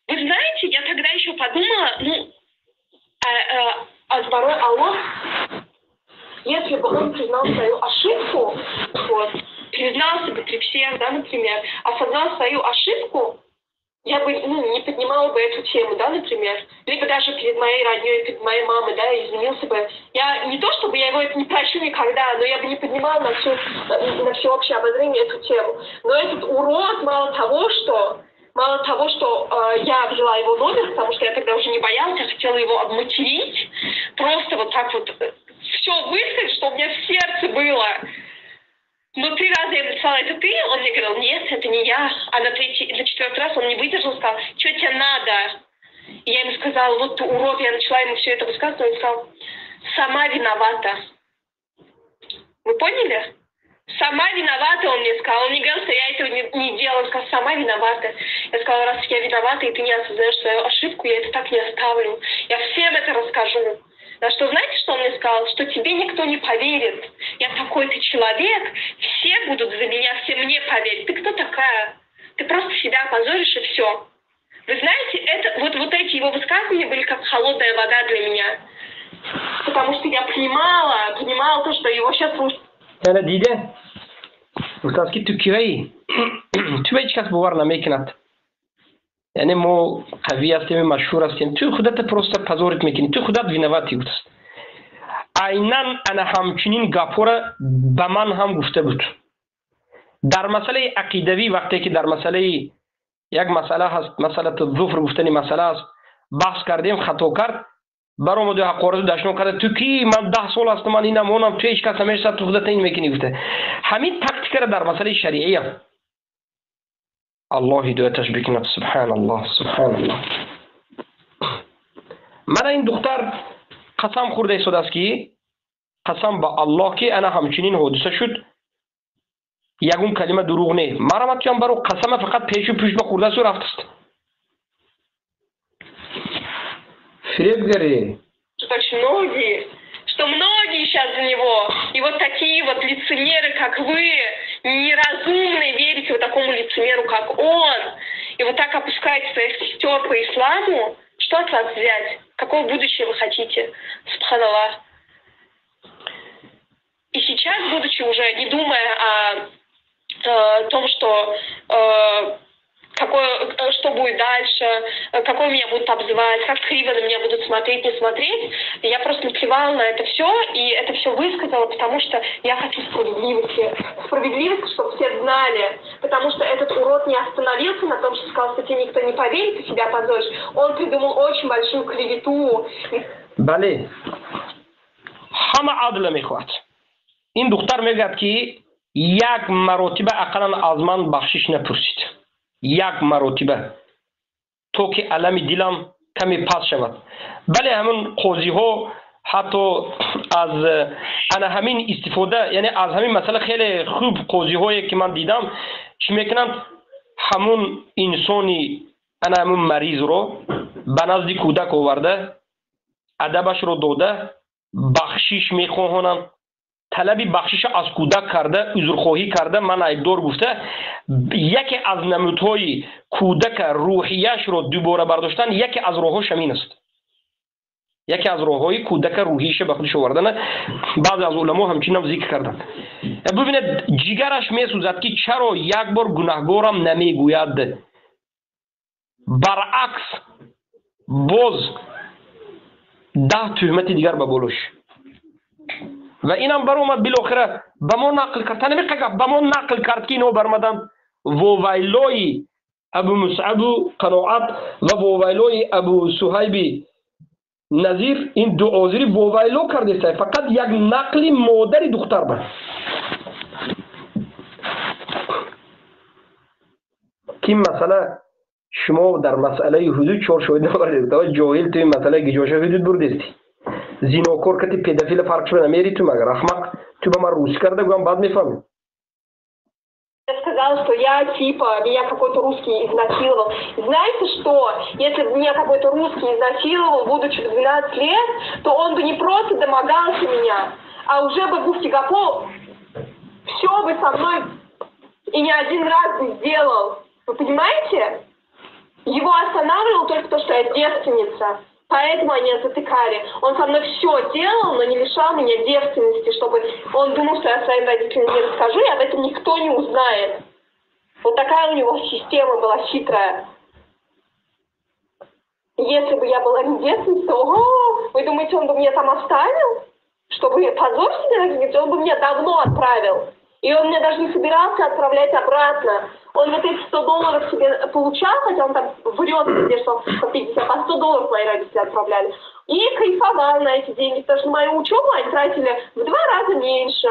Вы знаете, я тогда еще подумала, Азбарой Аллах, если бы он признал свою ошибку, вот, признался бы при всех, да, например, осознал свою ошибку, я бы, не поднимала бы эту тему, да, например, либо даже перед моей родней, перед моей мамой, да, извинился бы. Я не то, чтобы я его это не прощу никогда, но я бы не поднимала на всеобщее обозрение эту тему. Но этот урод, мало того, что я взяла его номер, потому что я тогда уже не боялась, я хотела его обматерить, просто вот так вот все высказать, что у меня в сердце было. Но 3 раза я написала, это ты? Он мне говорил, нет, это не я. А на 4-й раз он не выдержал, сказал, что тебе надо? И я ему сказала, вот ты урод, я начала ему все это высказывать, он сказал, сама виновата. Вы поняли? Сама виновата, он мне сказал. Он не говорил, что я этого не делала. Он сказал, сама виновата. Я сказала, раз я виновата, и ты не осознаешь свою ошибку, я это так не оставлю. Я всем это расскажу. На что, знаете, что он мне сказал? Что тебе никто не поверит. Я такой-то человек, все будут за меня, все мне поверят. Ты кто такая? Ты просто себя опозоришь, и все. Вы знаете, это, вот эти его высказывания были как холодная вода для меня. Потому что я понимала то, что его сейчас... Yani دیده گفتم که تو کیایی تو هیچ کس باور نمیکند یعنی ما قوی هستیم مشهور هستیم تو خودت پروسته پذیرت میکنی تو خودت وینواتی است عیناً انا همچنین گپورا به من هم گفته بود. در مسئله عقیدوی وقتی که در مسئله یک مسئله هست، مسئله الظفر گفتنی مسئله است، بحث کردیم خطا کرد، برام دو حقارت داشتم کرد تو کی من 10 سال هستم من اینم اونم تو هیچ کس همیشه تو خودت این میکنی گفته. همین تاکتیک را در مسئله شرعی هم الله هدایتش بکند. سبحان الله سبحان الله. من این دختر قسم خورده شده است که قسم با الله که انا همچنین حادثه شد یگون کلمه دروغ نه. مرا متیم برو قسم فقط پیش و پیش خورده است و رفت است. Фребгари. Что многие сейчас за него, и вот такие вот лицемеры, как вы, неразумные, верите вот такому лицемеру, как он, и вот так опускаете своих сестер по исламу, что от вас взять? Какое будущее вы хотите? Субханаллах. И сейчас, будучи уже, не думая о том, что что будет дальше, какой меня будут обзывать, как криво на меня будут смотреть, не смотреть. Я просто наплевала на это все, и это все высказала, потому что я хочу справедливости. Справедливости, чтобы все знали. Потому что этот урод не остановился на том, что сказал, что тебе никто не поверит, ты себя позоришь. Он придумал очень большую клевету. Бали. Хама адла мехват. این دختر میگه که یک مرتبه اقلا از من بخشش نپرسید. یک مرتبه تو که علم دلم کمی پس شود. بله همون قاضی ها حتی از انا همین استفاده یعنی از همین مسئله خیلی خوب قاضی هایی که من دیدم چی میکنن همون انسانی انا همون مریض رو به نزد کودک آورده ادبش رو داده بخشش میخواهند طلبی بخشش از کودک کرده عذرخواهی کرده من عیبدار گفته یکی از نمودهای کودک روحیش رو دوباره برداشتن یکی از راهاش همین است. یکی از راههای کودک روحیش به خودش آوردن بعضی از علما همچین هم ذکر کردن. ببینید جیگرش میسوزد که چرا یک بار گناهگارم نمیگوید. برعکس باز 10 تهمت دیگر به بالوش و اینم بر اومد بالاخره به ما نقل کرد. نمیگه به ما نقل کرد که اینو برمدن وویلوی ابو مصعب قناعت و وویلوی ابو صهیب نظیر این دو آذری وویلو کرده است. فقط یک نقل مادر دختر بود. که مسئله شما در مسئله حدود 4 شاهد نبردید تا جاهل توی مسئله گجاشه حدود بردیستی. زیناکار کتی پدافیل فرق شده نمیری تو مگر احمق تو به من روز کرده گویم بعد میفهمیم. Я сказала, что я типа, меня какой-то русский изнасиловал. Знаете что? Если бы меня какой-то русский изнасиловал, будучи в 12 лет, то он бы не просто домогался меня, а уже бы Гуфтигапол все бы со мной и не один раз бы сделал. Вы понимаете? Его останавливало только то, что я девственница. Поэтому они затыкали. Он со мной все делал, но не лишал меня девственности, чтобы он думал, что я своим родителям не расскажу, и об этом никто не узнает. Вот такая у него система была хитрая. Если бы я была не девственницей, то, вы думаете, он бы меня там оставил? Чтобы позор себе нагнуть, он бы меня давно отправил. И он меня даже не собирался отправлять обратно. Он вот эти $100 себе получал, хотя он там врет везде, что по 50, по $100 мои родители отправляли. И кайфовал на эти деньги, потому что на мою учебу они тратили в 2 раза меньше.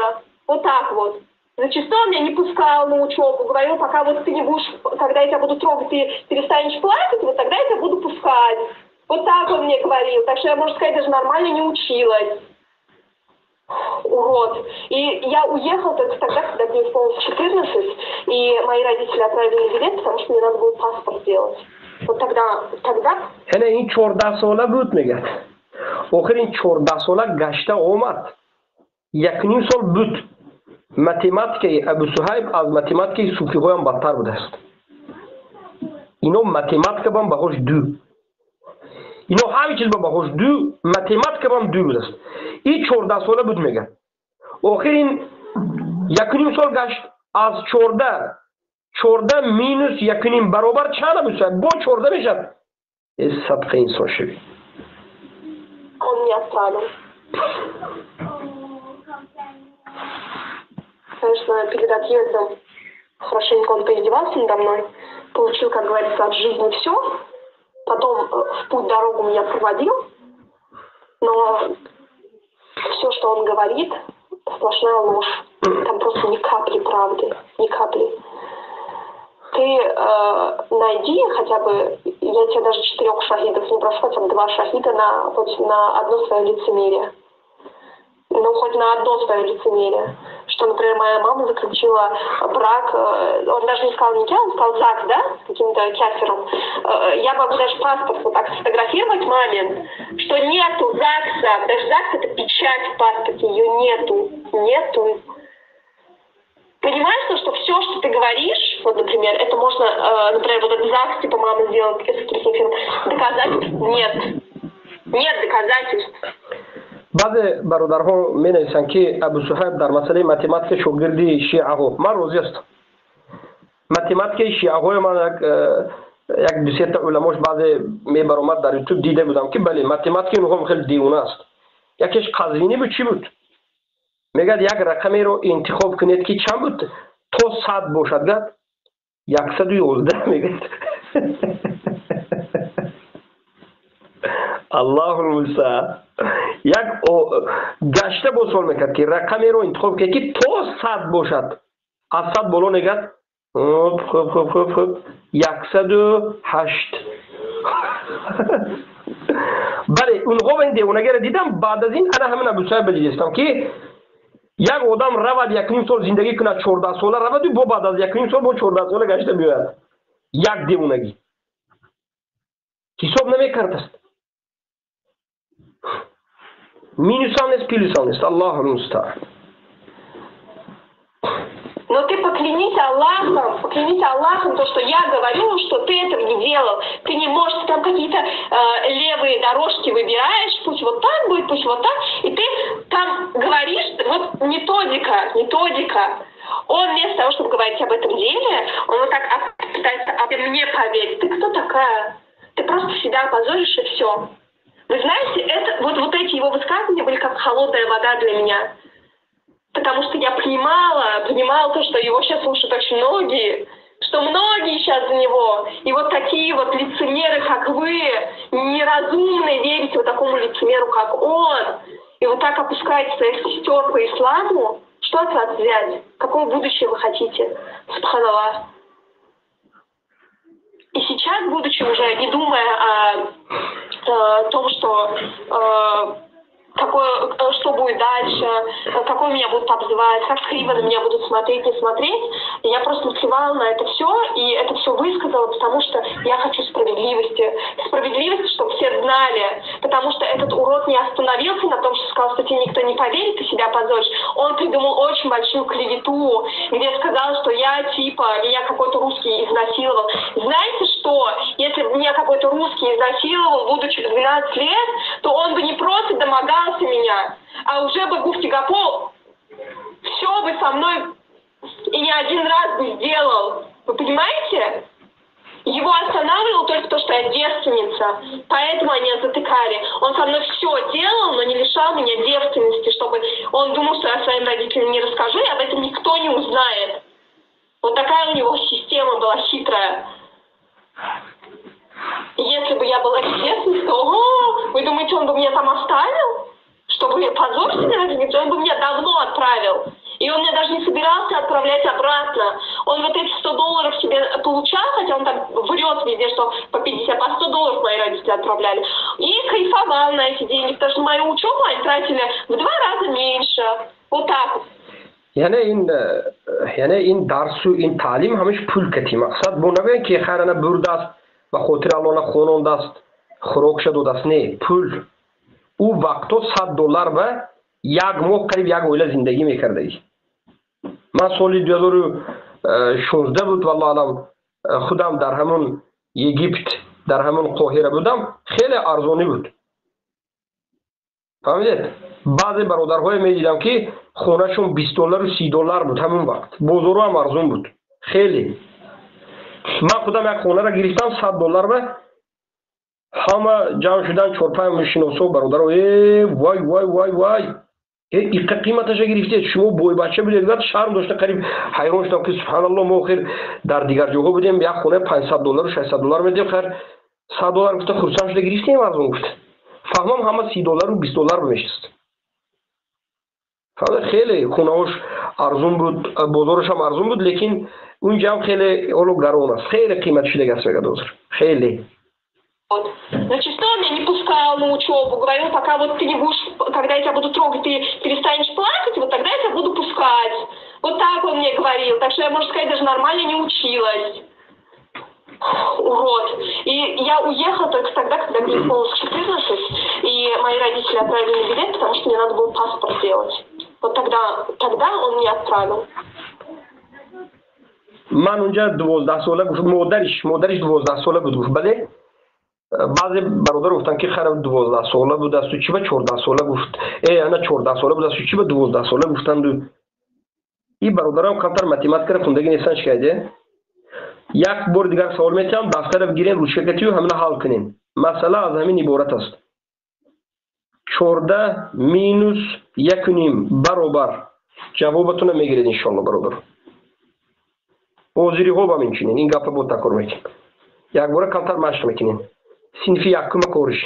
Вот так вот. Зачастую он меня не пускал на учебу, говорил, пока вот ты не будешь, когда я тебя буду трогать, ты перестанешь плакать, вот тогда я тебя буду пускать. Вот так он мне говорил. Так что я, можно сказать, даже нормально не училась. Урод. И я уехала только тогда, когда мне исполнилось 14, и мои родители отправили мне билет, потому что мне надо было паспорт делать. Вот тогда... هنه این 14 ساله بود میگه. آخر این 14 ساله گشته آمد. 1.5 سال بود. متماتیک ابو صهیب از متماتیک صوفی های هم بدتر بوده است. اینا متماتیک هم بهاش 2. اینا همه چیز بهاش 2 متماتیک هم 2 بوده است. این 14 ساله بود میگه. آخر این 1.5 سال گشت از 14 مینوس 1.5 برابر چند بود؟ با 14 میشد. صدقه انسان شوی. Он меня оставил. перед отъездом хорошенько он поиздевался надо мной. Получил, как говорится, от жизни все. Потом в путь дорогу меня проводил. Но все, что он говорит, сплошная ложь. Там просто ни капли правды. Ни капли. Ты найди хотя бы, я тебе даже 4 шахидов не прошу, хотя бы 2 шахида хоть на одно свое лицемерие. Ну, хоть на одно свое лицемерие. Что, например, моя мама заключила брак, он даже не сказал никак, он сказал ЗАГС, да, с каким-то кяфером. Я могу даже паспорт вот так сфотографировать маме, что нету ЗАГСа, даже ЗАГС это печать в паспорте, ее нету. Понимаешь, что все, что ты говоришь, вот, например, это можно, например, вот этот ЗАГС, типа мама сделала каких-то фильмов, доказательств нет. Нет доказательств. بعد برادرها می نویسند که ابو صهیب در مسئله متماتیک شاگرد شیعه ها من راضی هستم. متماتیک شیعه های من یک دو سه تا علماش بعد می برآمد در یوتیوب دیده بودم که بله متماتیک اونها خیلی دیوانه است. یکیش قزوینی بود چی بود؟ میگه یک رقمی رو انتخاب کنید که چند بود تا 100 باشد گفت 111 میگه. الله المستعان. یک گشته با سوال میکرد که رقمی رو انتخاب کنید که تا 100 باشد. از 100 بالا نگرد خب 108. بله اونها این دیوانگی دیدم. بعد از این انا همین ابو صهیب بجیستم که یک آدم رود 1.5 سال زندگی کنه 14 ساله رود و بعد از 1.5 سال با 14 ساله گشته بیاید. یک دیوانگی حساب نمیکرد است. Минусан есть, плюсан есть. Аллах المستعان. Но ты поклянись Аллахом, то, что я говорю, что ты этого не делал. Ты не можешь, ты там какие-то левые дорожки выбираешь, пусть вот так будет, пусть вот так. И ты там говоришь, вот методика. Он вместо того, чтобы говорить об этом деле, он вот так пытается, а ты мне поверь, ты кто такая? Ты просто себя опозоришь и все. Вы знаете, это, вот эти его высказывания были как холодная вода для меня. Потому что я понимала то, что его сейчас слушают очень многие, что многие сейчас за него. И вот такие вот лицемеры, как вы, неразумные, верите вот такому лицемеру, как он. И вот так опускаете своих сестер по исламу. Что от вас взять? Какое будущее вы хотите? Субханаллах. И сейчас, будучи уже не думая о том, что будет дальше, какой меня будут обзывать, как криво на меня будут смотреть, не смотреть, я просто наплевала на это все, и это все высказала, потому что я хочу справедливости. Справедливости, чтобы все знали, потому что этот урод не остановился на том, что сказал, что тебе никто не поверит, ты себя позоришь. Он придумал очень большую клевету, где сказал, что меня какой-то русский изнасиловал. Знаете что? Если бы меня какой-то русский изнасиловал, будучи 12 лет, то он бы не просто домогался меня, а уже бы Гуфтигапол все бы со мной и не один раз бы сделал. Вы понимаете? Его останавливало только то, что я девственница. Поэтому они затыкали. Он со мной все делал, но не лишал меня девственности, чтобы он думал, что я своим родителям не расскажу, и об этом никто не узнает. Вот такая у него система была хитрая. Если бы я была девственницей, то, вы думаете, он бы меня там оставил? Чтобы позор себе разумеется, он бы меня давно отправил. И он меня даже не собирался отправлять обратно. Он вот эти $100 себе получал, хотя он там врет везде, что по 50, по $100 мои родители отправляли. И кайфовал на эти деньги, потому что мою учебу они тратили в 2 раза меньше. Вот так. یعنی این درس و این تعلیم همش پول کتی مقصد بو نگوین که خیرانه برده است و خاطر الان خونان دست خوراک شد دست نه پول او وقتا $100 به یک ماه قریب یک اوله زندگی میکرده ای. من سالی 2016 بود والله علم خودم در همون یگیپت در همون قاهره بودم خیلی ارزانی بود. فهمیدید؟ بعضی برادرهای میدیدم که خونهشون $20 و $30 بود همون وقت. بازارو هم ارزون بود. خیلی. من خودم یک خونه را گرفتم $100 به همه جمع شدن 4-5 میشناسا برادر وای این قیمتش گرفته شما بوی بچه بدید بعد شرم داشته قریب حیران شدم که سبحان الله ما خیر در دیگر جاها بودیم یک خونه $500 و $600 میدیم خیر $100 گفته خرسان شده گرفتیم از اون گفت فهمم همه $30 و $20 بمیشست فقط خیلی خونه‌اش ارزون بود بازارش هم ارزون بود لیکن اونجا هم خیلی اولو گران است خیلی قیمتش دیگه است دوستان خیلی Значит, что он меня не пускал на учебу, говорил, пока вот ты не будешь, когда я тебя буду трогать, ты перестанешь плакать, вот тогда я тебя буду пускать. Вот так он мне говорил, так что я, можно сказать, даже нормально не училась. Урод. И я уехала только тогда, когда мне исполнилось 14, и мои родители отправили на билет, потому что мне надо было паспорт делать. Вот тогда он меня отправил. من اونجا 12 ساله بود مادرش 12 ساله بود ولی بعضی برادر گفتن که خراب 12 ساله بود است و چی به 14 ساله گفت نه 14 ساله بود است و چی به 12 ساله گفتند این برادرم کمتر متیمت خوندگی نیستن شکایده یک بار دیگر سوال میتونم دفتر بگیرین رو شرکتی و همه حل کنین مسئله از همین عبارت است 14 مینوس 1.5 برابر جوابتون میگیرید ان شاء الله برادر اوزیری ها با میکنین این گپ بود تکرار میکنین یک بار کمتر مشق میکنین صنف یکم کورش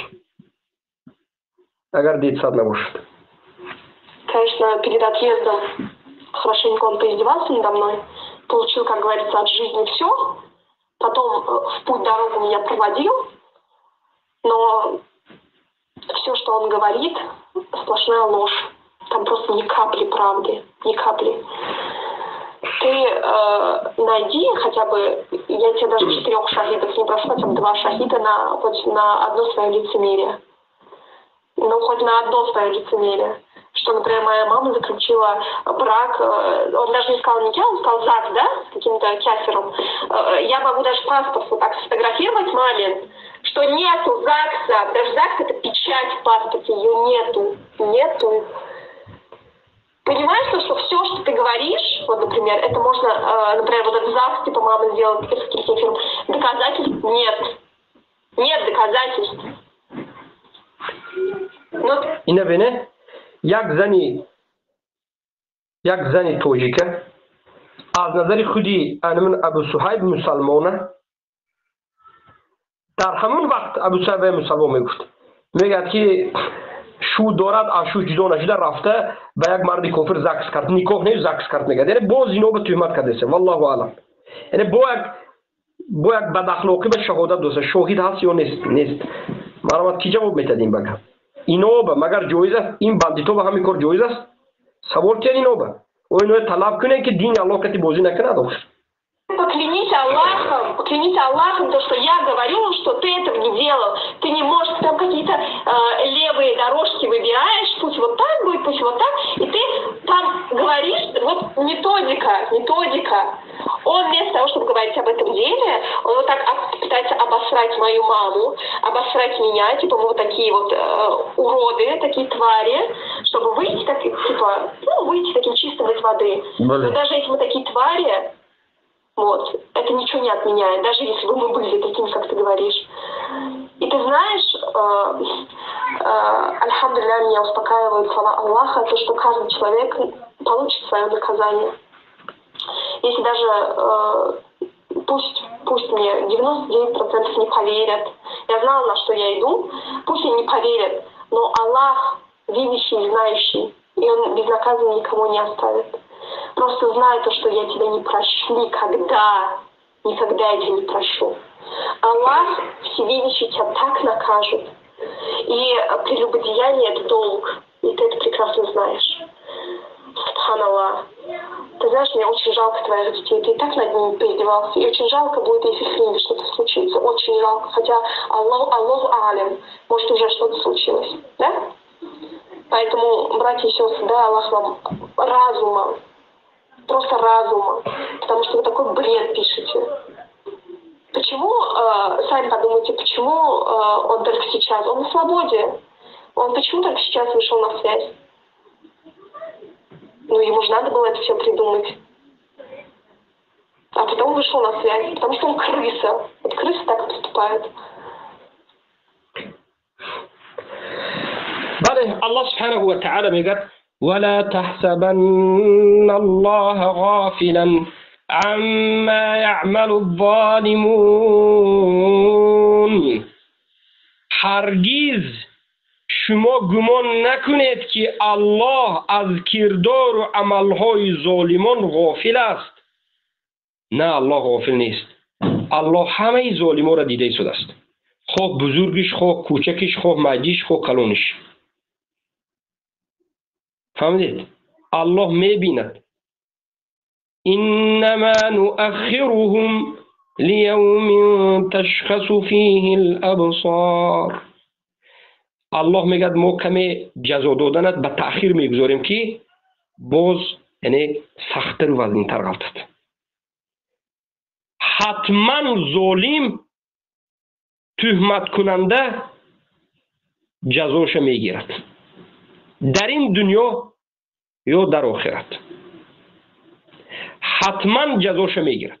اگر дед сад набушит. Конечно, перед отъездом хорошенько он поиздевался надо мной, получил, как говорится, от жизни все, потом в путь дорогу меня проводил, но все, что он говорит, сплошная ложь. Там просто ни капли правды, ни капли. Ты найди хотя бы, я тебе даже 4 шахидов не прошу, хотя бы 2 шахида хоть на одно свое лицемерие. Ну, хоть на одно свое лицемерие. Что, например, моя мама заключила брак, он даже не сказал никак, он сказал ЗАГС, да, с каким-то кяфером. Я могу даже паспорт вот так сфотографировать маме, что нету ЗАГСа, даже ЗАГС это печать в паспорте, ее нету. Понимаешь, что все, что ты говоришь, вот, например, это можно, например, вот этот ЗАГС, типа мама сделала с каким-то фильмом, доказательств нет. Нет доказательств. اینا بینه یک زنی توجیکه از نظر خودی من ابو صهیب مسلمانه در همون وقت ابو صهیب مسلمان میگفت میگه که شو دارد از شو جدا نشده رفته و یک مرد کافر زکس کرد نکاح نه زکس کرد میگه یعنی باز اینو به تهمت کرده والله اعلم یعنی با یک بد اخلاقی به شهادت دوست شاهد هست یا نیست مرامت کی جواب میدادیم بگم اینو به مگر جایز است این بندیتو به همین کار جایز است سوال کن اینو به و اینو طلب کنه که دین الله کتی بازی نکنه دوست Поклянись Аллахом, то, что я говорю, что ты этого не делал. Ты не можешь, там какие-то левые дорожки выбираешь, пусть вот так будет, пусть вот так, и ты там говоришь, вот методика. Он вместо того, чтобы говорить об этом деле, он вот так пытается обосрать мою маму, обосрать меня, типа мы вот такие вот уроды, такие твари, чтобы выйти так, типа, выйти таким чистым из воды. Но даже если мы такие твари, вот, это ничего не отменяет, даже если бы мы были такими, как ты говоришь. И ты знаешь, альхамдулилля, меня успокаивают слова Аллаха, то, что каждый человек получит свое наказание. Если даже, пусть мне 99% не поверят, я знала, на что я иду, пусть они не поверят, но Аллах видящий, знающий, и Он безнаказанно никого не оставит. Просто знай то, что я тебя не прощу никогда я тебя не прощу. Аллах всевидящий тебя так накажет. И прелюбодеяние – это долг, и ты это прекрасно знаешь. Субханаллах. Ты знаешь, мне очень жалко твоих детей, ты и так над ними поиздевался, и очень жалко будет, если с ними что-то случится, очень жалко, хотя Аллаху алям, может уже что-то случилось, да? Поэтому, братья и сестры, дай Аллах вам разума, просто разума, потому что вы такой бред пишете. Почему, сами подумайте, почему он только сейчас, он на свободе, он почему только сейчас вышел на связь? Ну, ему же надо было это все придумать. А потом вышел на связь, потому что он крыса. Вот крысы так поступают. بله الله سبحانه و تعالی میگه ولا تحسبن الله غافلا عما يعمل الظالمون. هرگز شما گمان نکنید که الله از کردار و عملهای ظالمان غافل است. نه، الله غافل نیست. الله همه ظالمان را دیده شده است، خواه بزرگش، خواه کوچکش، خواه مجیش، خواه کلونش. فهمیدید؟ الله میبیند. انما نؤخرهم لیوم تشخص فیه الابصار. الله میگه ما کمی جزا دادنت به تأخیر میگذاریم که باز یعنی سخت‌تر و وزن‌تر غلطت. حتما ظالم تهمت کننده جزاش میگیرد، در این دنیا یا در آخرت حتما جزاش میگیرد.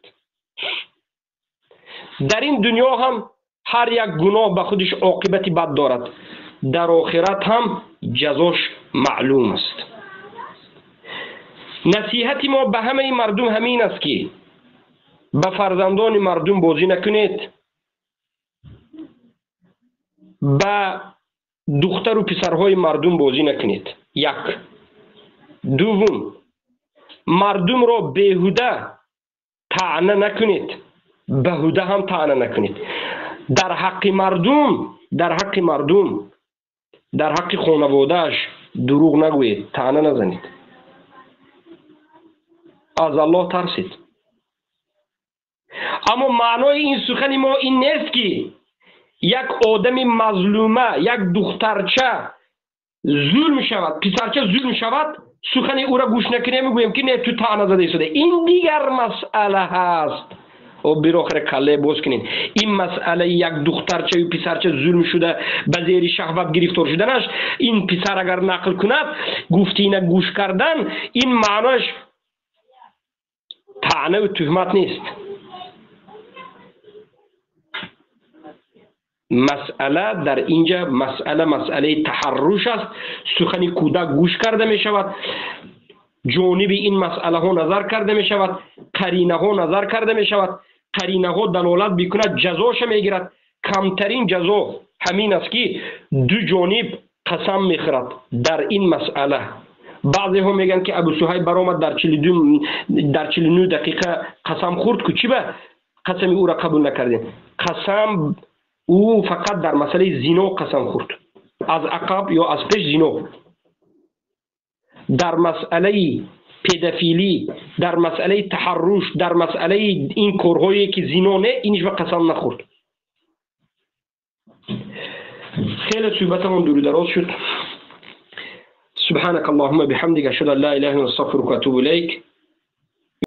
در این دنیا هم هر یک گناه به خودش عاقبت بد دارد، در آخرت هم جزاش معلوم است. نصیحت ما به همه مردم همین است که به فرزندان مردم بازی نکنید، به دختر و پسرهای مردم بازی نکنید. یک. دوم، مردم را بیهوده طعنه نکنید، بهوده هم طعنه نکنید. در حق مردم، در حق خانواده‌اش دروغ نگویید، طعنه نزنید. از الله ترسید. اما معنای این سخن ما این نیست که یک آدم مظلومه، یک دخترچه ظلم شود، پسرچه ظلم شود، سخن او را گوش نکنیم، میگویم که نه تو طعنه زده شده. این دیگر مسئله هست. و بیراخره کله باز کنین. این مسئله یک دخترچه و پسرچه ظلم شده، به زیر شهوت گرفتار شدنش، این پسر اگر نقل کند گفتی اینه گوش کردن، این معناش طعنه و تهمت نیست. مسئله در اینجا مسئله تحرش است. سخن کودک گوش کرده می شود، جانب این مسئله ها نظر کرده می شود، قرینه ها نظر کرده می شود، قرینه ها دلالت بکند، جزاش می گیرد. کمترین جزا همین است که دو جانب قسم می خورد در این مسئله. بعضی ها میگن که ابو صهیب برآمد در 49 دقیقه قسم خورد که چی به قسم او را قبول نکردیم. قسم او فقط در مسئله زنا قسم خورد، از عقب یا از پیش زنا. در مسئله پدافیلی، در مسئله تحرش، در مسئله این کارهایی که زنا نه، اینش به قسم نخورد. خیلی صحبتمون دور دراز شد. سبحانك اللهم بحمدك اشهد ان لا اله الا انت استغفرك واتوب اليك.